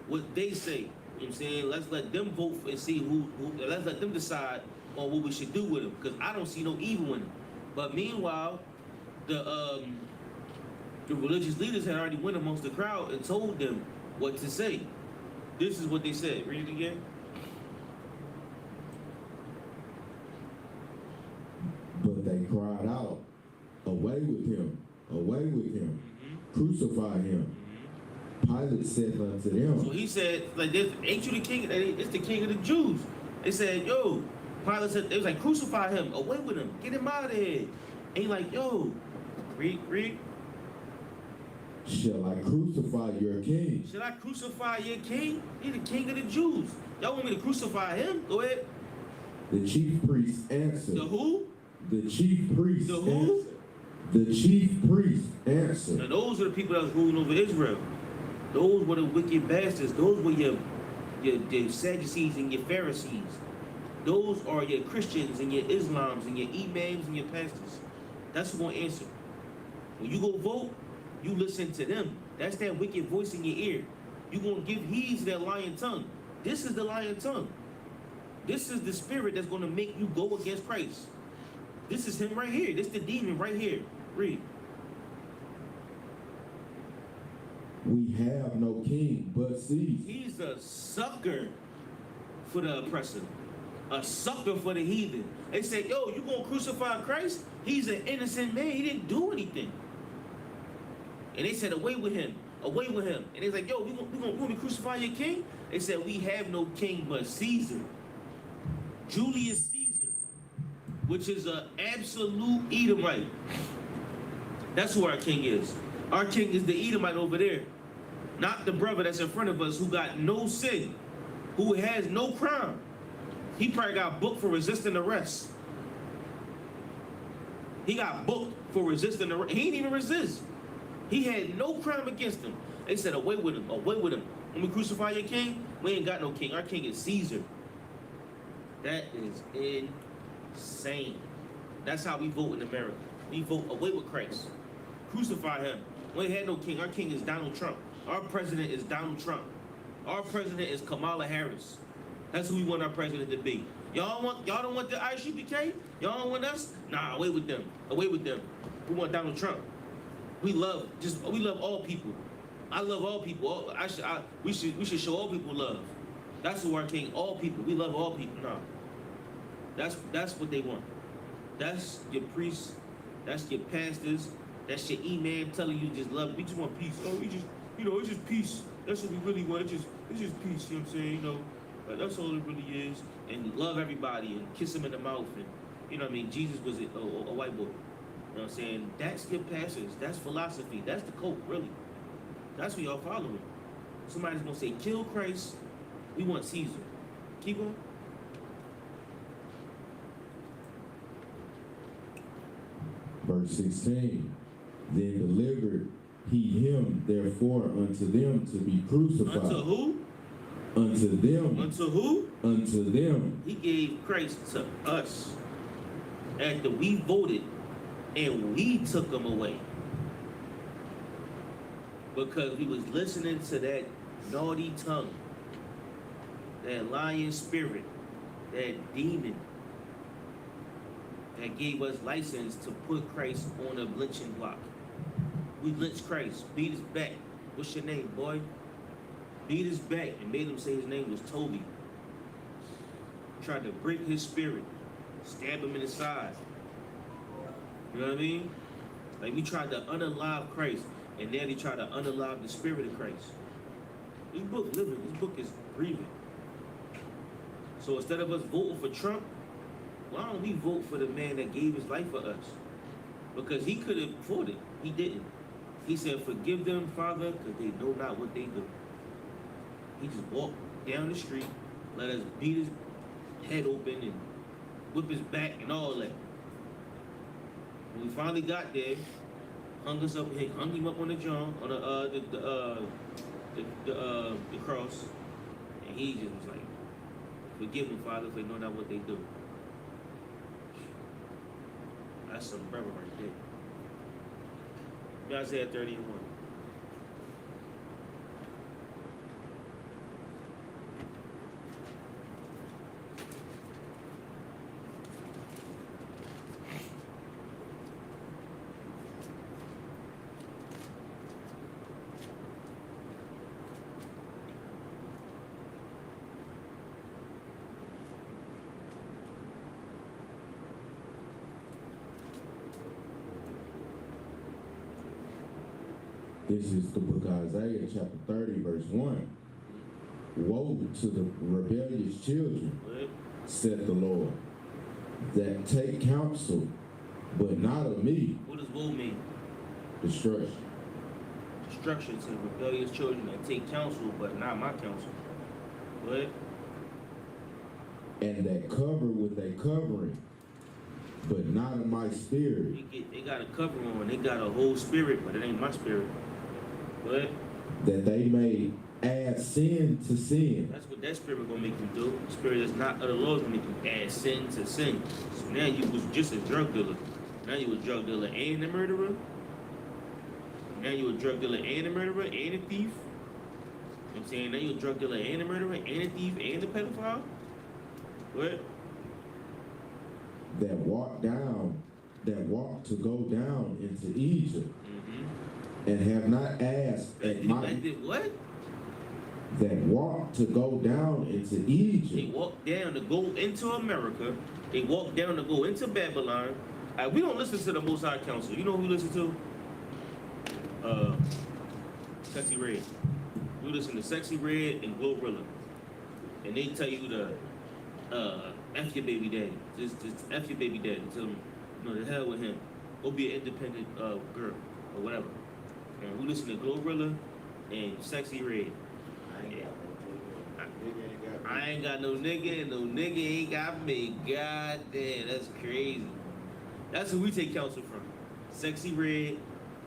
what they say. You know what I'm saying? Let's let them vote and see who let's let them decide on what we should do with him, because I don't see no evil in him. But meanwhile, the religious leaders had already went amongst the crowd and told them what to say. This is what they said. Read it again. But they cried out, away with him, crucify him. Pilate said unto them. So he said, like, this, ain't you the king? It's the king of the Jews. They said, yo, Pilate said, they was like, crucify him, away with him, get him out of here. And he like, yo, read. Shall I crucify your king? Should I crucify your king? He's the king of the Jews. Y'all want me to crucify him? Go ahead. The chief priest answered. The who? The chief priest The who? answered. The chief priest answered. Now those are the people that was ruling over Israel. Those were the wicked bastards. Those were your Sadducees and your Pharisees. Those are your Christians and your Islams and your imams and your pastors. That's who gonna answer. When you go vote, you listen to them. That's that wicked voice in your ear. You gonna give heed to that lying tongue. This is the lying tongue. This is the spirit that's gonna make you go against Christ. This is him right here. This is the demon right here. Read. We have no king but Caesar. He's a sucker for the oppressor. a sucker for the heathen. They said, yo, you gonna crucify Christ? He's an innocent man. He didn't do anything. And they said, away with him. Away with him. And they was like, yo, we gonna crucify your king? They said, we have no king but Caesar. Julius Caesar, which is an absolute Edomite. That's who our king is. Our king is the Edomite over there. Not the brother that's in front of us who got no sin, who has no crime. He probably got booked for resisting arrest. He got booked for resisting arrest. He didn't even resist. He had no crime against him. They said, away with him, away with him. When we crucify your king, we ain't got no king. Our king is Caesar. That is insane. That's how we vote in America. We vote away with Christ. Crucify him. We ain't had no king. Our king is Donald Trump. Our president is Donald Trump. Our president is Kamala Harris. That's who we want our president to be. Y'all don't want the I.S.U.P.K? Y'all don't want us? Nah, away with them. Away with them. We want Donald Trump. We love all people. I love all people. We should show all people love. That's who our king. All people. We love all people. No. That's what they want. That's your priests. That's your pastors. That's your imam telling you just love. We just want peace. Oh, it's just peace. That's what we really want. It's just peace. You know what I'm saying? That's all it really is. And love everybody and kiss them in the mouth. And you know what I mean? Jesus was a white boy. You know what I'm saying? That's your pastors. That's philosophy. That's the cult, really. That's what y'all following. Somebody's gonna say, kill Christ. We want Caesar. Keep going. Verse 16. Then delivered he him therefore unto them to be crucified. Unto who? Unto them. Unto who? Unto them. He gave Christ to us after we voted and we took him away. Because we was listening to that naughty tongue, that lying spirit, that demon that gave us license to put Christ on a lynching block. We lynched Christ, beat his back. What's your name, boy? Beat his back and made him say his name was Toby. Tried to break his spirit, stab him in the side. You know what I mean? Like we tried to unalive Christ, and then they tried to unalive the spirit of Christ. This book living, this book is breathing. So instead of us voting for Trump, why don't we vote for the man that gave his life for us? Because he could have afforded it. He didn't. He said, forgive them, Father, because they know not what they do. He just walked down the street, let us beat his head open and whip his back and all that. When we finally got there, hung him up on the John, on the cross, and he just was like, forgive them, Father, if they know not what they do. That's some brother right there. Isaiah 31. This is the book of Isaiah, chapter 30, verse 1. Woe to the rebellious children, said the Lord, that take counsel, but not of me. What does woe mean? Destruction. Destruction to the rebellious children that take counsel, but not my counsel. What? And that cover with a covering, but not of my spirit. They got a cover on. They got a whole spirit, but it ain't my spirit. What? That they may add sin to sin. That's what that spirit gonna make you do. The spirit that's not of the Lord is gonna make you add sin to sin. So now you was just a drug dealer. Now you a drug dealer and a murderer. Now you a drug dealer and a murderer and a thief. You know what I'm saying? Now you a drug dealer and a murderer and a thief and a pedophile. What? That walk to go down into Egypt, and have not asked at my... Did what? that walked to go down into They Egypt. walked down to go into America. They walked down to go into Babylon. We don't listen to the Most High Council. You know who we listen to? Sexy Red. We listen to Sexy Red and Glorilla. And they tell you to F your baby daddy. Just F your baby daddy. Tell them, you know, the hell with him. Go be an independent girl or whatever. And we listen to Glorilla and Sexy Red. I ain't got no nigga, and no nigga ain't got me. God damn, that's crazy. That's who we take counsel from. Sexy Red,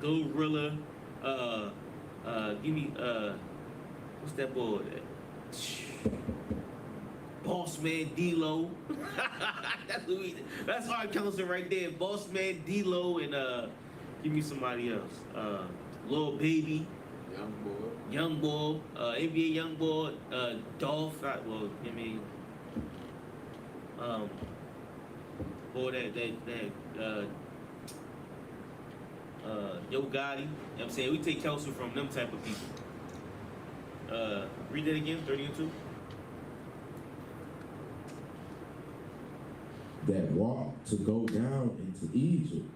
Glorilla, give me, what's that boy? Boss Man D-Lo. That's our counsel right there. Boss Man D-Lo and give me somebody else. Lil Baby. Young boy, NBA young boy, Dolph. Well, I mean, boy, Yo Gotti. You know what I'm saying? We take counsel from them type of people. Read that again, 30 and 2. That walked to go down into Egypt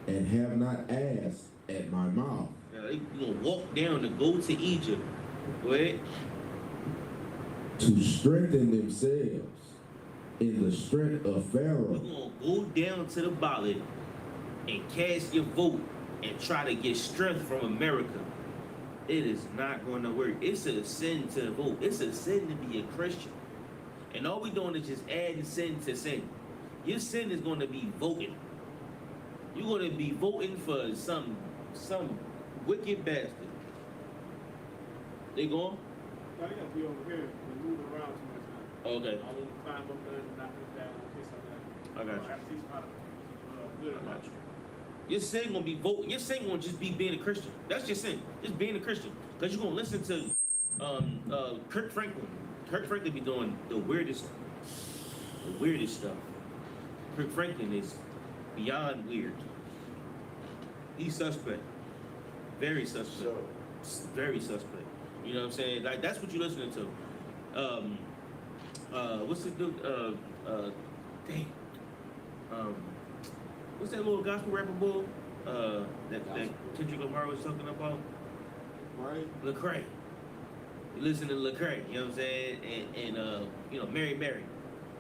and have not asked at my mouth. They gonna walk down to go to Egypt. Go ahead. To strengthen themselves in the strength of You're Pharaoh. gonna go down to the ballot and cast your vote and try to get strength from America. It is not going to work. It's a sin to vote. It's a sin to be a Christian. And all we're doing is just adding sin to sin. Your sin is going to be voting. You're going to be voting for some wicked bastard. They going? I gotta be over here. We're moving around too much now. Okay. I will climb up there and knock it down in case I'm I got you. I have to teach how to good I about got you. Your sin gonna be voting. Your sin gonna just be being a Christian. That's your sin. Just being a Christian. Cause you're gonna listen to Kirk Franklin. Kirk Franklin be doing the weirdest stuff. Kirk Franklin is beyond weird. He's suspect. Very suspect. So, Very suspect. You know what I'm saying? Like that's what you're listening to. What's the dude? Dang. What's that little gospel rapper boy? That Kendrick Lamar was talking about? right? Lecrae. You listen to Lecrae, you know what I'm saying? And you know, Mary.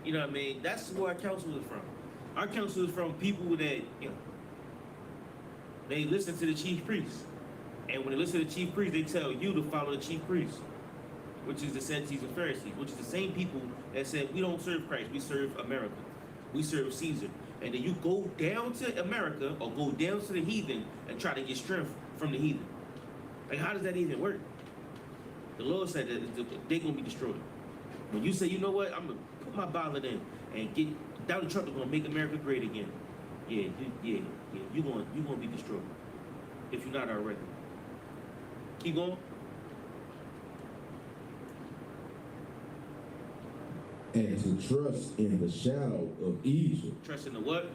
You know what I mean? That's where our counsel is from. Our counsel is from people that, you know, they listen to the chief priest. And when they listen to the chief priest, they tell you to follow the chief priest, which is the Sadducees and Pharisees, which is the same people that said, we don't serve Christ, we serve America. We serve Caesar. And then you go down to America or go down to the heathen and try to get strength from the heathen. Like, how does that even work? The Lord said that they're going to be destroyed. When you say, you know what, I'm going to put my ballot in and get Donald Trump is going to make America great again. Yeah, you're going to be destroyed if you're not already. Keep going. And to trust in the shadow of Egypt. Trust in the what?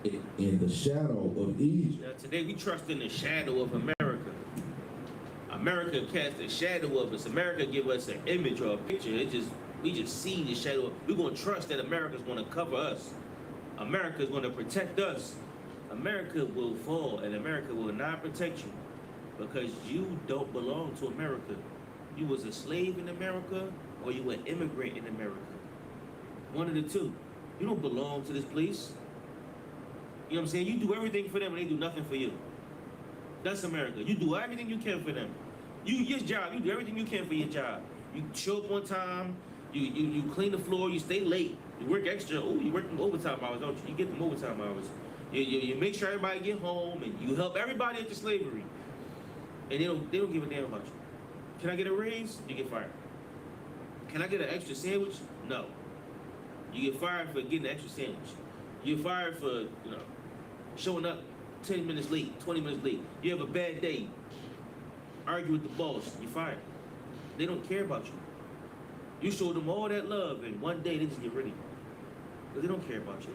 In the shadow of Egypt. Now, today we trust in the shadow of America. America casts a shadow of us. America give us an image or a picture. We just see the shadow. We're going to trust that America's going to cover us. America's going to protect us. America will fall and America will not protect you because you don't belong to America. You was a slave in America or you were an immigrant in America. One of the two. You don't belong to this place. You know what I'm saying? You do everything for them and they do nothing for you. That's America. You do everything you can for them. Your job, you do everything you can for your job. You show up on time, you clean the floor, you stay late, you work extra. Oh, you work them overtime hours, don't you? You get them overtime hours. You make sure everybody get home and you help everybody into slavery. And they don't give a damn about you. Can I get a raise? You get fired. Can I get an extra sandwich? No. You get fired for getting an extra sandwich. You're fired for, showing up 10 minutes late, 20 minutes late. You have a bad day, argue with the boss, you're fired. They don't care about you. You show them all that love and one day they just get rid of you. Because they don't care about you.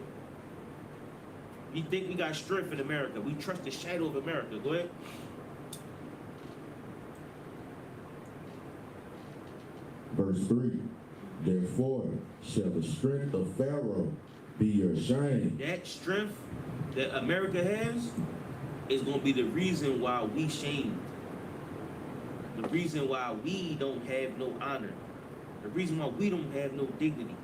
You think we got strength in America. We trust the shadow of America. Go ahead. Verse 3. Therefore shall the strength of Pharaoh be your shame. That strength that America has is going to be the reason why we shamed. The reason why we don't have no honor. The reason why we don't have no dignity.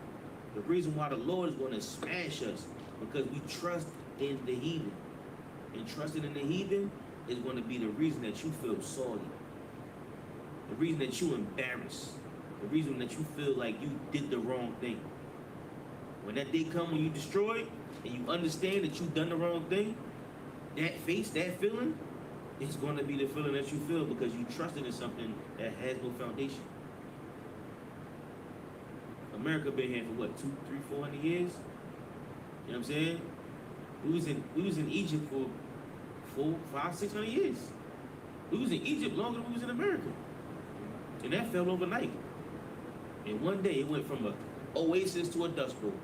The reason why the Lord is going to smash us, because we trust in the heathen. And trusting in the heathen is going to be the reason that you feel sorry. The reason that you embarrassed. The reason that you feel like you did the wrong thing. When that day come when you destroy and you understand that you've done the wrong thing, that face, that feeling, is going to be the feeling that you feel because you trusted in something that has no foundation. America been here for what, 200, 300, 400 years? You know what I'm saying? We was in Egypt for 400, 500, 600 years. We was in Egypt longer than we was in America. And that fell overnight. And one day it went from an oasis to a dust bowl.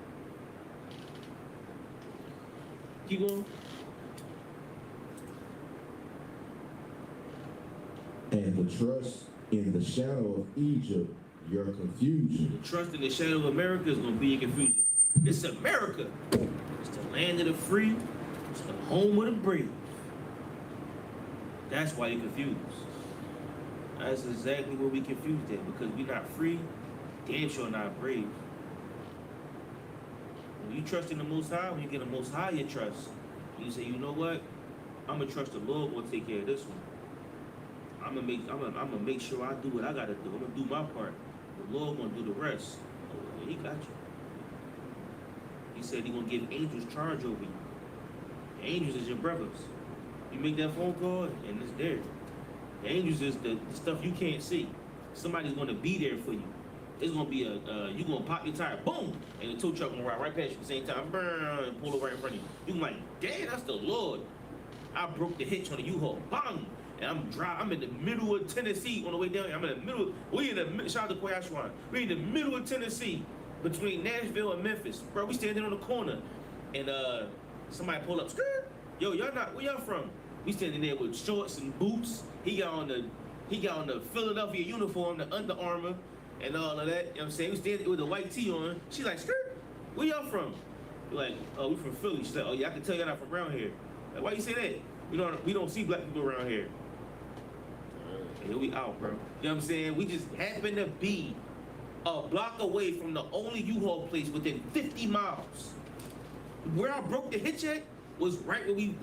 Keep going. And the trust in the shadow of Egypt, your confusion. The trust in the shadow of America is going to be your confusion. This is America. It's the land of the free. It's the home of the brave. That's why you're confused. That's exactly what we confused at, because we're not free, damn sure not brave. When you trust in the Most High, when you get the Most High your trust, you say, you know what? I'm gonna trust the Lord will take care of this one. I'm gonna make sure I do what I gotta do. I'm gonna do my part. The Lord gonna do the rest. Oh, He got you. He said He gonna give angels charge over you. The angels is your brothers. You make that phone call and it's there. The angels is the stuff you can't see. Somebody's gonna be there for you. It's gonna be you gonna pop your tire, boom, and the tow truck gonna ride right past you at the same time, and pull over right in front of you. You gonna be like, damn, that's the Lord. I broke the hitch on the U-Haul, bang, and I'm in the middle of Tennessee on the way down here. I'm in the middle. Shout out to YAHANNA. We in the middle of Tennessee, between Nashville and Memphis, bro. We standing on the corner, and somebody pull up, skirt. Yo, y'all not where y'all from? We standing there with shorts and boots. He got on the Philadelphia uniform, the Under Armour, and all of that. You know what I'm saying? We standing with a white tee on. She's like, skirt, where y'all from? We're like, oh, we from Philly. She's like, oh yeah, I can tell y'all not from around here. Like, why you say that? We don't see black people around here. And here we out, bro. You know what I'm saying? We just happen to be a block away from the only U-Haul place within 50 miles. Where I broke the hitch at was right where we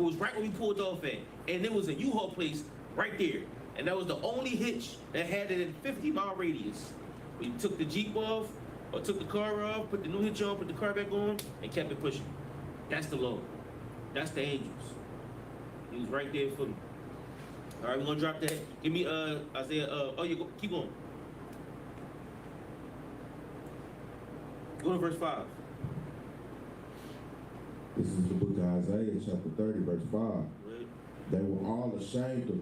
pulled off at. And there was a U-Haul place right there. And that was the only hitch that had it in 50-mile radius. We took the Jeep off, or took the car off, put the new hitch on, put the car back on, and kept it pushing. That's the Lord. That's the angels. He was right there for me. All right, we're gonna drop that. Give me Isaiah. Keep going. Go to verse 5. This is the book of Isaiah, chapter 30, verse 5. Right. They were all ashamed of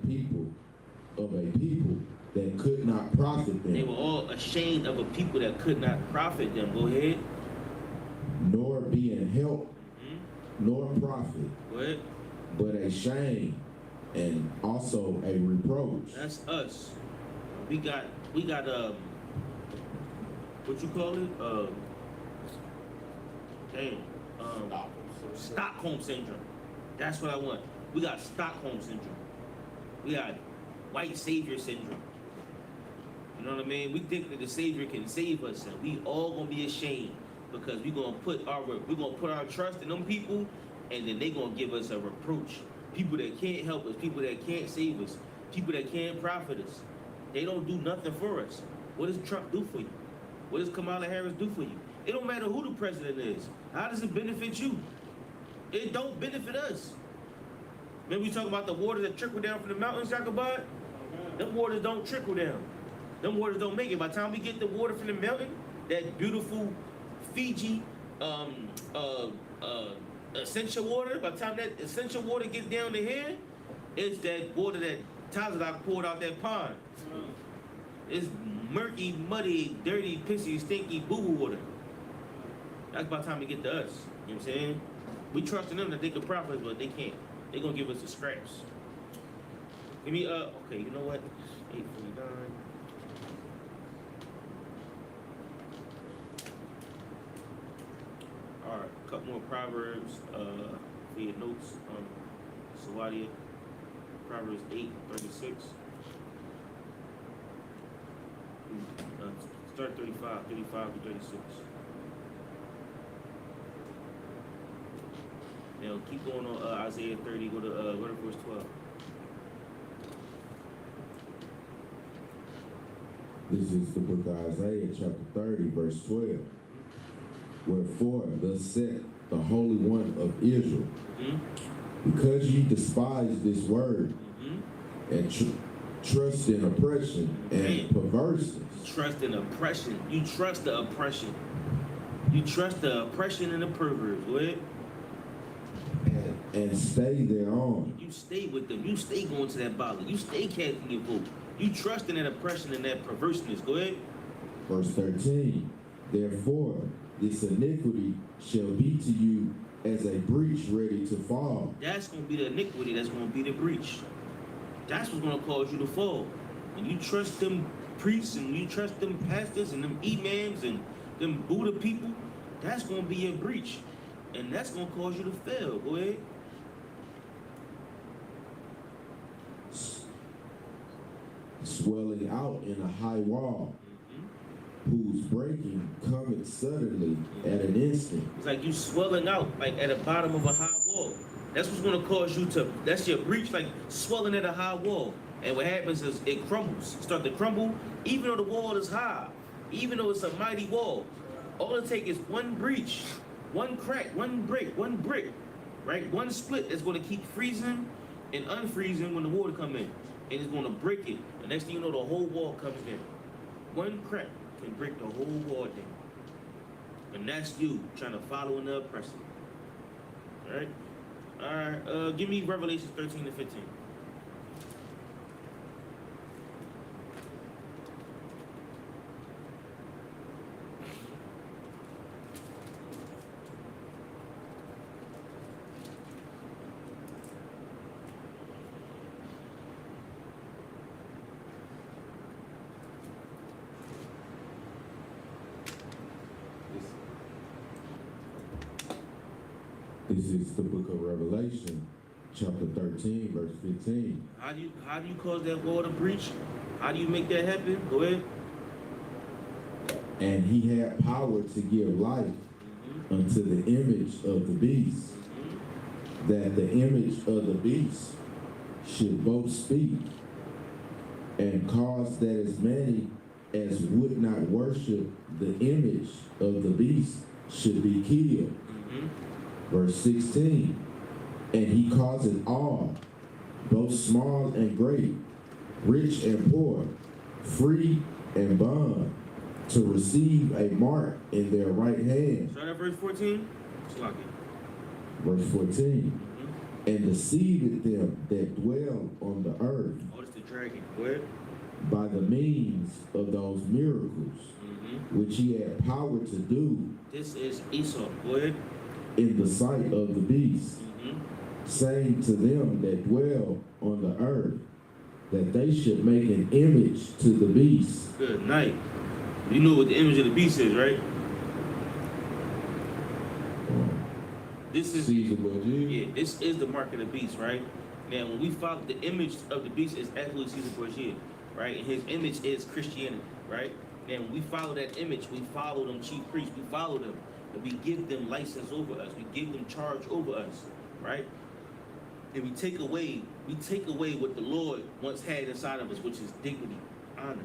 a people that could not profit them. They were all ashamed of a people that could not profit them. Go ahead. Nor being helped, nor profit. Go ahead. But a shame and also a reproach. That's us. We got what you call it? Stockholm syndrome. That's what I want. We got Stockholm syndrome. We got white savior syndrome. You know what I mean? We think that the Savior can save us, and we all gonna be ashamed because we're gonna put our trust in them people, and then they gonna give us a reproach. People that can't help us, people that can't save us, people that can't profit us. They don't do nothing for us. What does Trump do for you? What does Kamala Harris do for you? It don't matter who the president is. How does it benefit you? It don't benefit us. Remember we talk about the water that trickle down from the mountains, Jacobite? Them waters don't trickle down. Them waters don't make it. By the time we get the water from the mountain, that beautiful Fiji essential water, by the time that essential water gets down to here, it's that water that Tazadok poured out that pond. It's murky, muddy, dirty, pissy, stinky, boo-boo water. That's by the time it get to us. You know what I'm saying? We trust in them that they can profit us, but they can't. They gonna give us the scraps. Give me okay, you know what? 849. right, a couple more Proverbs for your notes. Sawadia, Proverbs 8:36. Start 35 to 36. Now keep going on Isaiah 30. Go to verse 12. This is the book of Isaiah, chapter 30, verse 12. Wherefore, thus saith the Holy One of Israel, because ye despise this word and trust in oppression and perverseness. Trust in oppression. You trust the oppression. You trust the oppression and the perverts. Go ahead. And stay thereon. You stay with them. You stay going to that ballot. You stay casting your vote. You trust in that oppression and that perverseness. Go ahead. Verse 13. Therefore, this iniquity shall be to you as a breach ready to fall. That's going to be the iniquity. That's going to be the breach. That's what's going to cause you to fall. When you trust them priests and you trust them pastors and them imams and them Buddha people, that's going to be a breach. And that's going to cause you to fail. Go ahead. Swelling out in a high wall, whose breaking cometh suddenly at an instant. It's like you swelling out like at the bottom of a high wall. That's what's going to cause you to, that's your breach, like swelling at a high wall. And what happens is it crumbles. Start to crumble, even though the wall is high, even though it's a mighty wall. All it takes is one breach, one crack, one brick, right? One split that's going to keep freezing and unfreezing when the water come in. And it's going to break it. The next thing you know, the whole wall comes in. One crack can break the whole wall down. And that's you trying to follow in the oppressor. All right? All right, give me Revelation 13 to 15. This is the book of Revelation, chapter 13, verse 15. How do you cause that wall to breach? How do you make that happen? Go ahead. And he had power to give life unto the image of the beast, that the image of the beast should both speak, and cause that as many as would not worship the image of the beast should be killed. Verse 16, and he causeth all, both small and great, rich and poor, free and bond, to receive a mark in their right hand. Start at verse 14. Verse 14, and deceived them that dwell on the earth. Oh, it's the dragon. Go ahead. By the means of those miracles, which he had power to do. This is Esau. Go ahead. In the sight of the beast, saying to them that dwell on the earth, that they should make an image to the beast. Good night. You know what the image of the beast is, right? This is yeah. This is the mark of the beast, right? Now, when we follow the image of the beast, is absolutely Caesar Borgia, right? And his image is Christianity, right? Now, when we follow that image, we follow them chief priests. We follow them. And we give them license over us. We give them charge over us, right? And we take away what the Lord once had inside of us, which is dignity, honor,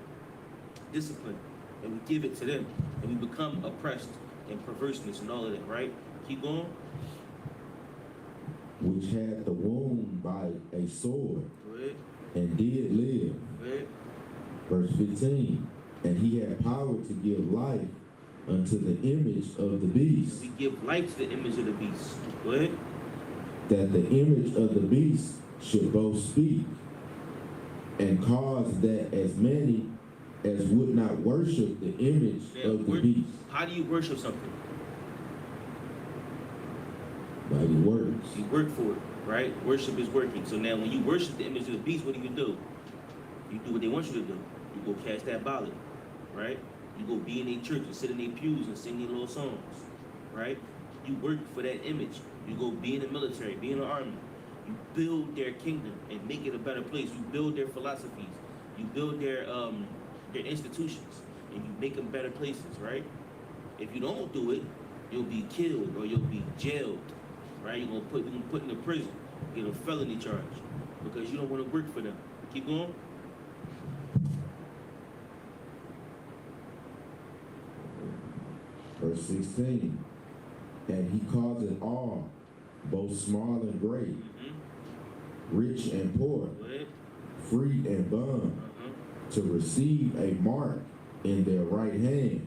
discipline. And we give it to them. And we become oppressed and perverseness and all of that, right? Keep going. Which had the wound by a sword, and did live. Verse 15, and he had power to give life unto the image of the beast. We give life to the image of the beast. Go ahead. That the image of the beast should both speak, and cause that as many as would not worship the image of the beast. How do you worship something? By the works. You work for it, right? Worship is working. So now when you worship the image of the beast, what do? You do what they want you to do. You go cast that ballot, right? You go be in their church and sit in their pews and sing their little songs, right? You work for that image. You go be in the military, be in the army. You build their kingdom and make it a better place. You build their philosophies. You build their institutions, and you make them better places, right? If you don't do it, you'll be killed or you'll be jailed, right? You're gonna put in a prison, get a felony charge because you don't want to work for them. Keep going. Verse 16. And he causeth all, both small and great, rich and poor, Go ahead. free and bond, to receive a mark in their right hand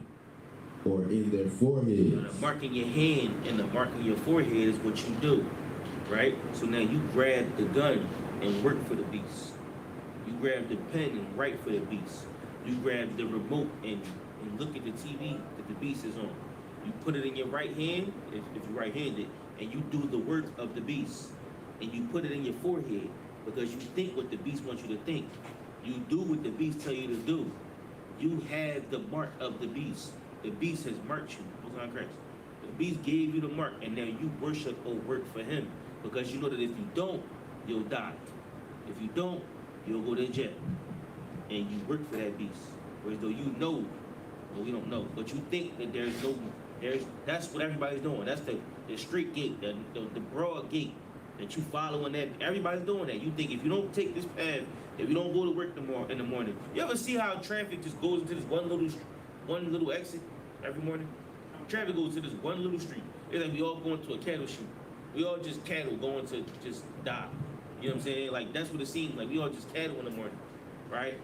or in their foreheads. The mark in your hand and the mark in your forehead is what you do, right? So now you grab the gun and work for the beast. You grab the pen and write for the beast. You grab the remote and look at the TV that the beast is on. You put it in your right hand, if you're right-handed, and you do the work of the beast. And you put it in your forehead because you think what the beast wants you to think. You do what the beast tell you to do. You have the mark of the beast. The beast has marked you. Most High Christ. The beast gave you the mark, and now you worship or work for him because you know that if you don't, you'll die. If you don't, you'll go to jail. And you work for that beast. Whereas though you know, well, we don't know, but you think that that's what everybody's doing. That's the street gate, the broad gate that you following. That everybody's doing that. You think if you don't take this path, if you don't go to work in the morning, you ever see how traffic just goes into this one little exit every morning? Traffic goes to this one little street. It's like we all going to a cattle shoot. We all just cattle going to just die. You know what I'm saying? Like that's what it seems like. We all just cattle in the morning, right?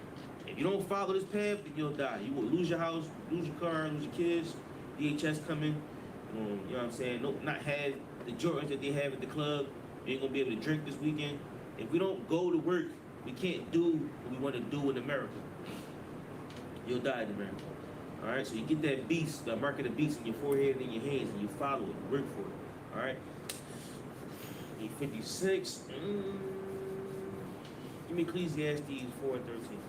If you don't follow this path, then you'll die. You will lose your house, lose your car, lose your kids. DHS coming, you know what I'm saying? No, not have the Jordans that they have at the club. You ain't gonna be able to drink this weekend. If we don't go to work, we can't do what we want to do in America. You'll die in America. All right, so you get that beast, the mark of the beast in your forehead and in your hands, and you follow it, you work for it. All right. 856. Give me Ecclesiastes 4:13.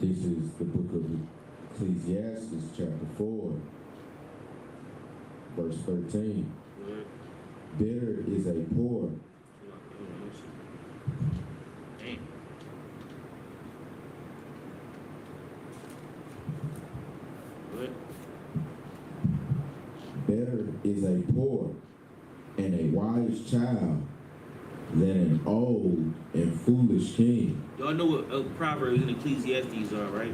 This is the book of Ecclesiastes, chapter 4, verse 13. Better is a poor. Better is a poor and a wise child than an old and foolish king. Y'all know what Proverbs and Ecclesiastes are, right?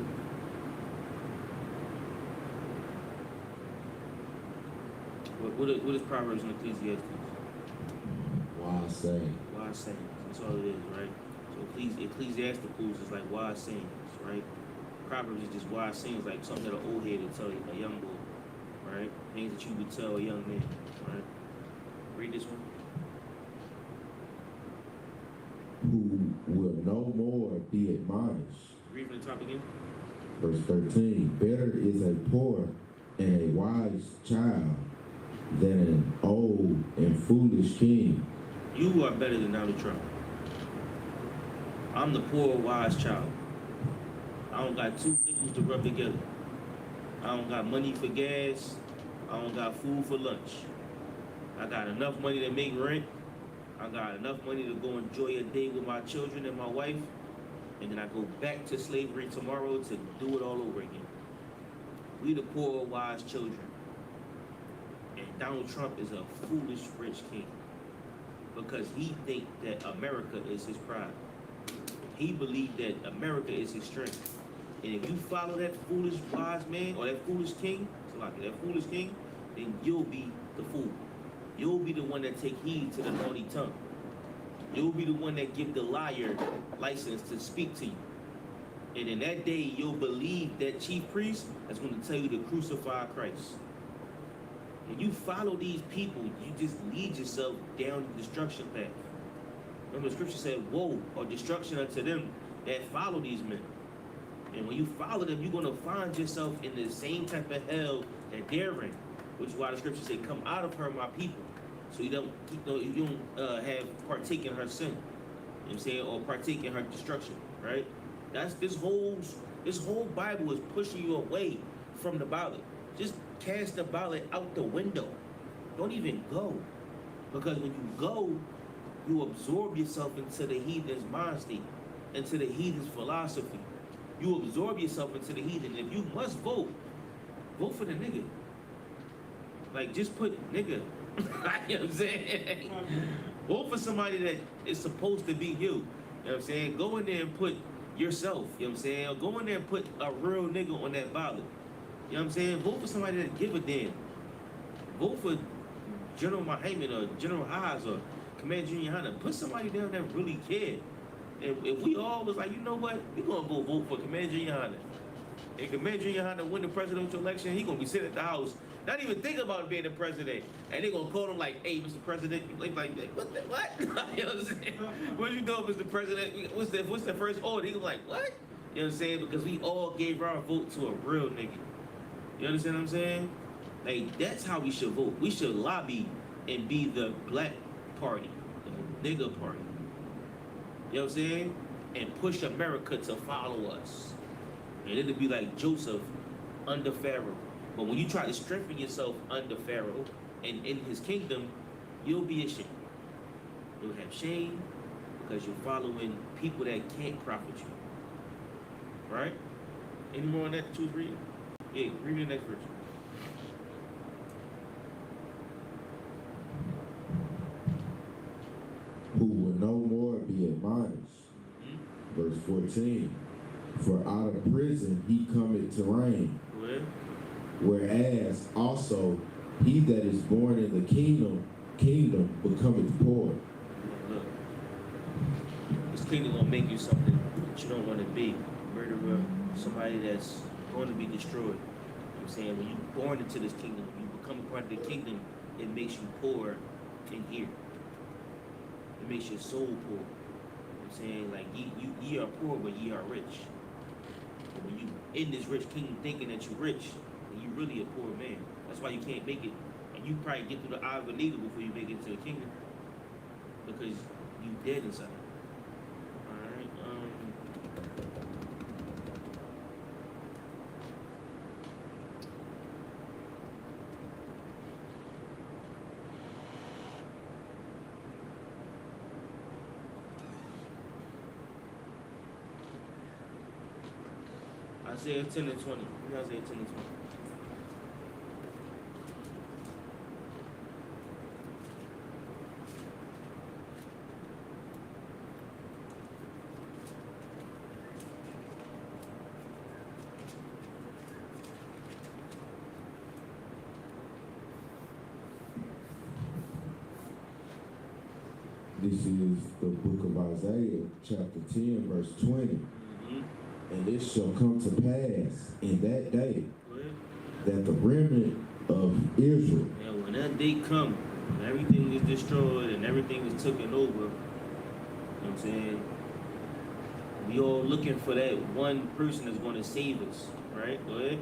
What is Proverbs and Ecclesiastes? Wise saying. Wise sayings. That's all it is, right? So Ecclesiasticals is like wise sayings, right? Proverbs is just wise sayings, like something that an old head would tell a young boy, right? Things that you would tell a young man, right? Read this one. Who will no more be admonished. Read from the top again. Verse 13. Better is a poor and a wise child than an old and foolish king. You are better than Donald Trump. I'm the poor, wise child. I don't got 2 nickels to rub together. I don't got money for gas. I don't got food for lunch. I got enough money to make rent. I got enough money to go enjoy a day with my children and my wife. And then I go back to slavery tomorrow to do it all over again. We the poor, wise children. And Donald Trump is a foolish, rich king. Because he think that America is his pride. He believed that America is his strength. And if you follow that foolish, wise man, or that foolish king, then you'll be the fool. You'll be the one that take heed to the naughty tongue. You'll be the one that give the liar license to speak to you. And in that day, you'll believe that chief priest that's going to tell you to crucify Christ. When you follow these people, you just lead yourself down the destruction path. Remember, the scripture said, woe or destruction unto them that follow these men. And when you follow them, you're going to find yourself in the same type of hell that they're in, which is why the scripture said, come out of her, my people. So you don't have partake in her sin. You know what I'm saying? Or partake in her destruction, right? That's this whole Bible is pushing you away from the ballot. Just cast the ballot out the window. Don't even go. Because when you go, you absorb yourself into the heathen's mind state, into the heathen's philosophy. You absorb yourself into the heathen. If you must vote, vote for the nigga. Like, just put nigga. You know what I'm saying? Vote for somebody that is supposed to be you. You know what I'm saying? Go in there and put yourself. You know what I'm saying? Or go in there and put a real nigga on that ballot. You know what I'm saying? Vote for somebody that give a damn. Vote for General Muhammad or General Haas or Commander YAHANNA. Put somebody down that really cared. And if we all was like, you know what? We're going to go vote for Commander YAHANNA. And Commander YAHANNA win the presidential election, he going to be sitting at the house, not even thinking about being the president. And they going to call him like, hey, Mr. President. Like what? You know what I'm saying? What you doing, Mr. President? What's the first order? He was like, what? You know what I'm saying? Because we all gave our vote to a real nigga. You understand what I'm saying? Like, that's how we should vote. We should lobby and be the black party, the nigga party. You know what I'm saying? And push America to follow us. And it'll be like Joseph under Pharaoh. But when you try to strengthen yourself under Pharaoh and in his kingdom, you'll be ashamed. You'll have shame because you're following people that can't profit you. Right? Any more on that? Choose reading? Yeah, read the next verse. Who will no more be admonished. Verse 14. For out of prison he cometh to reign. Whereas also he that is born in the kingdom becometh poor. Look, this kingdom gonna make you something that you don't want to be. Murderer, somebody that's going to be destroyed. You know what I'm saying? When you're born into this kingdom, you become a part of the kingdom, it makes you poor in here. It makes your soul poor. You know what I'm saying? Like, ye are poor, but ye are rich. But when you in this rich kingdom thinking that you're rich, then you really a poor man. That's why you can't make it. And you probably get through the eye of a needle before you make it to the kingdom. Because you dead inside. Alright, Isaiah 10 and 20. Isaiah 10 and 20. This is the book of Isaiah, chapter 10, verse 20. And it shall come to pass in that day that the remnant of Israel. And when that day comes, when everything is destroyed and everything is taken over, you know what I'm saying? We all looking for that one person that's going to save us, right? Go ahead.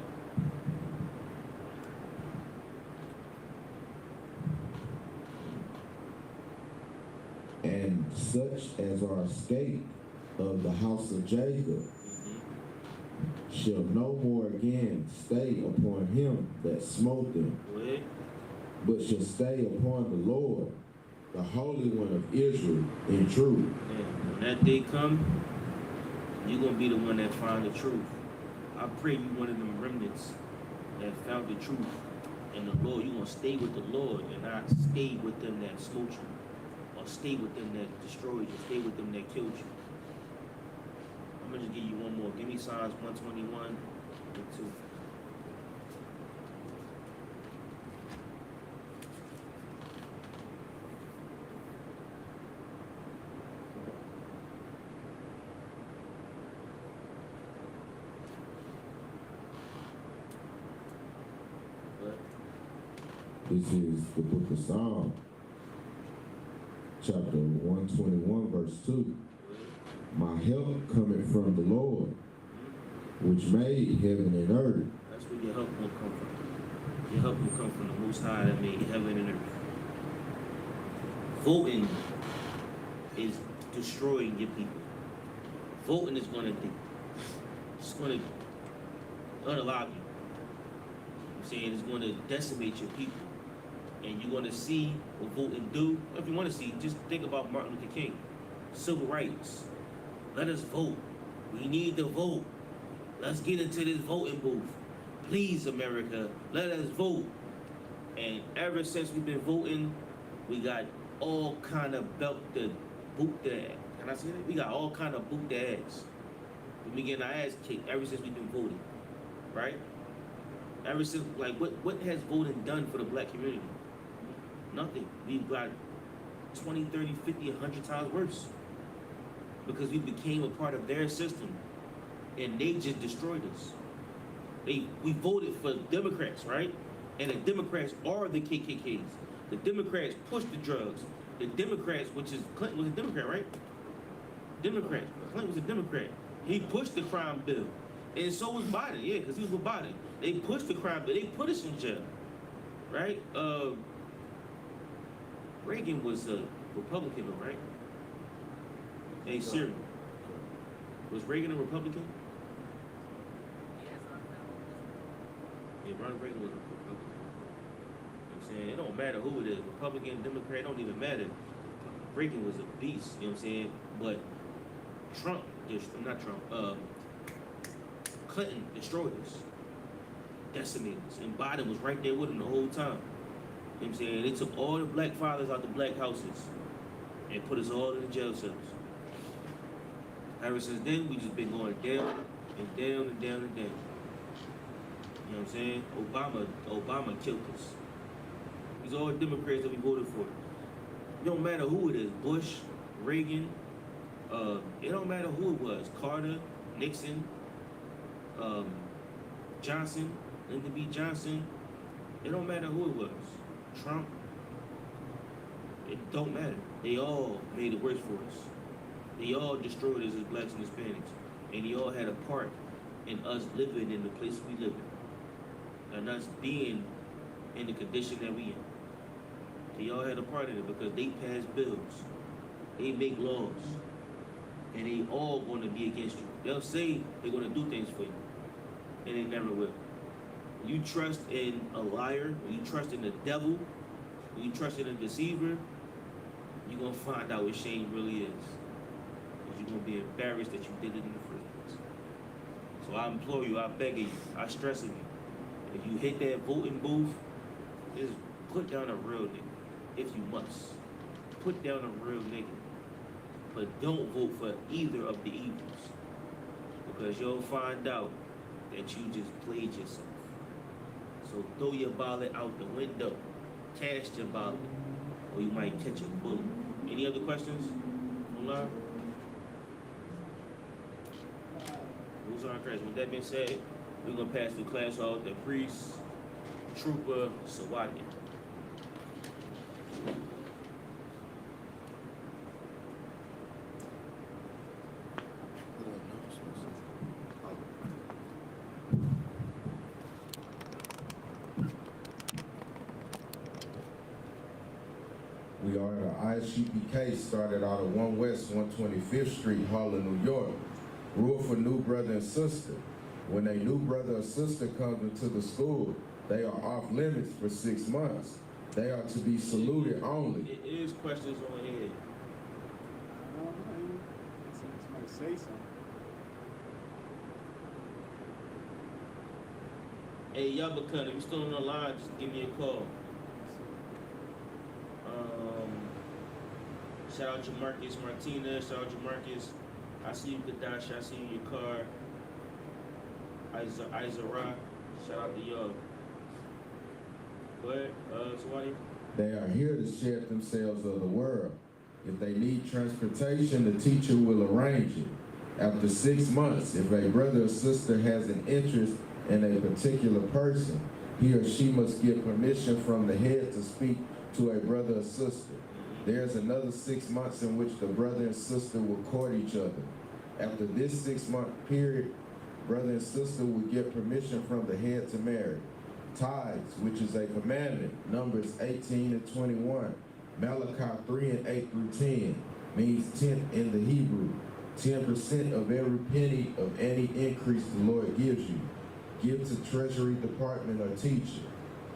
And such as are escaped of the house of Jacob shall no more again stay upon him that smote them, but shall stay upon the Lord, the Holy One of Israel, in truth. And when that day come, you're going to be the one that find the truth. I pray you one of them remnants that found the truth in the Lord. You're going to stay with the Lord and not stay with them that smote you, or stay with them that destroyed you, stay with them that killed you. I'm going to just give you one more. Give me Psalms 121 and 2. This is the book of Psalm, chapter 121, verse 2. My help cometh from the Lord, which made heaven and earth. That's where your help will come from. Your help will come from the Most High that made heaven and earth. Voting is destroying your people. Voting is going to unalive you. I'm saying it's going to decimate your people. And you're going to see what voting do. If you want to see, just think about Martin Luther King. Civil rights. Let us vote. We need to vote. Let's get into this voting booth. Please, America, let us vote. And ever since we've been voting, we got all kind of belt to boot the ass. Can I say that? We got all kind of boot the ass. We've been getting our ass kicked ever since we've been voting, right? Ever since, like, what has voting done for the black community? Nothing. We've got 20, 30, 50, 100 times worse. Because we became a part of their system. And they just destroyed us. We voted for Democrats, right? And the Democrats are the KKKs. The Democrats pushed the drugs. The Democrats, which is Clinton was a Democrat, right? Democrat. Clinton was a Democrat. He pushed the crime bill. And so was Biden, yeah, because he was with Biden. They pushed the crime bill. They put us in jail, right? Reagan was a Republican, though, right? Hey, Siri. Was Reagan a Republican? Yeah, Ronald Reagan was a Republican. You know what I'm saying? It don't matter who it is. Republican, Democrat, it don't even matter. Reagan was a beast, you know what I'm saying? But Trump, not Trump, Clinton destroyed us. Decimated us. And Biden was right there with him the whole time. You know what I'm saying? They took all the black fathers out the black houses and put us all in the jail cells. Ever since then, we just been going down and down and down and down. You know what I'm saying? Obama killed us. These are all Democrats that we voted for. It don't matter who it is, Bush, Reagan, it don't matter who it was, Carter, Nixon, Johnson, Lyndon B. Johnson, it don't matter who it was, Trump, it don't matter. They all made it worse for us. They all destroyed us as blacks and Hispanics. And they all had a part in us living in the place we live in. And us being in the condition that we in. They all had a part in it because they pass bills. They make laws. And they all gonna be against you. They'll say they're gonna do things for you. And they never will. When you trust in a liar, when you trust in the devil, when you trust in a deceiver, you're gonna find out what shame really is. You're gonna be embarrassed that you did it in the first place. So I implore you, I beg of you, I stress of you. If you hit that voting booth, just put down a real nigga. If you must. Put down a real nigga. But don't vote for either of the evils. Because you'll find out that you just played yourself. So throw your ballot out the window. Cast your ballot. Or you might catch a bullet. Any other questions? Online? Rules are Christ. With that being said, we're going to pass the class off to Priest Trooper Sawadi. We are at I.S.U.P.K. started out of 1 West 125th Street, Harlem, New York. Rule for new brother and sister. When a new brother or sister comes into the school, they are off limits for 6 months. They are to be saluted only. It is questions on here. I don't know. Somebody say something. Hey, YAHANNA, if you're still on the line, just give me a call. Shout out to Marcus Martinez. Shout out to Marcus. I see you, Kadash. I see you in your car. Izara. Shout out to y'all. Go ahead, somebody. They are here to shed themselves of the world. If they need transportation, the teacher will arrange it. After 6 months, if a brother or sister has an interest in a particular person, he or she must get permission from the head to speak to a brother or sister. There's another 6 months in which the brother and sister will court each other. After this 6-month period, brother and sister will get permission from the head to marry. Tithes, which is a commandment, Numbers 18 and 21, Malachi 3 and 8 through 10, means 10th in the Hebrew. 10% of every penny of any increase the Lord gives you. Give to Treasury Department or teacher.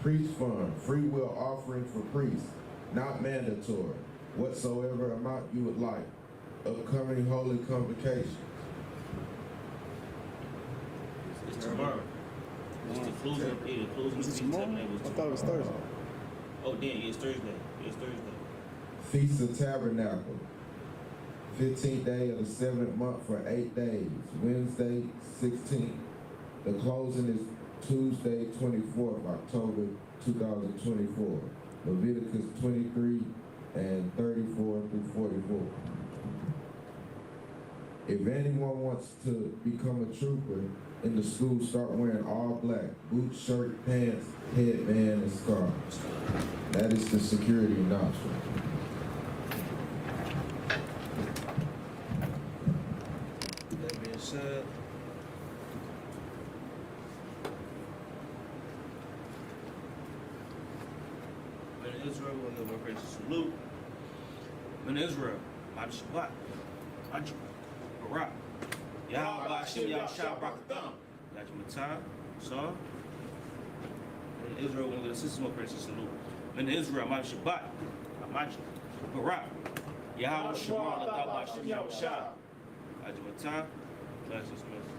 Priest fund, free will offering for priests, not mandatory. Whatsoever amount you would like. Upcoming holy convocations. It's tomorrow. It's the closing. Yeah, the closing. Is it tomorrow? I thought it was Thursday. Oh, damn, yeah, it's Thursday. It's Thursday. Feast of Tabernacle. 15th day of the 7th month for 8 days. Wednesday, 16th. The closing is Tuesday, 24th October, 2024. Leviticus 23 and 34 through 44. If anyone wants to become a trooper in the school, start wearing all black, boots, shirt, pants, headband, and scarf. That is the security announcement. That being said, men of Israel, we're going to give a salute. Men of Israel, Ma'at Shabbat, Ma'at Barak, Yahweh Hashem, Yahweh Shabbat, Yahweh Saw. Men of Israel, we're going to give a system of praise and salute. Men of Israel, Ma'at Shabbat, Ma'at Barak, Yahweh Shabbat, Yahweh Hashem, Yahweh Shabbat. Class dismissed.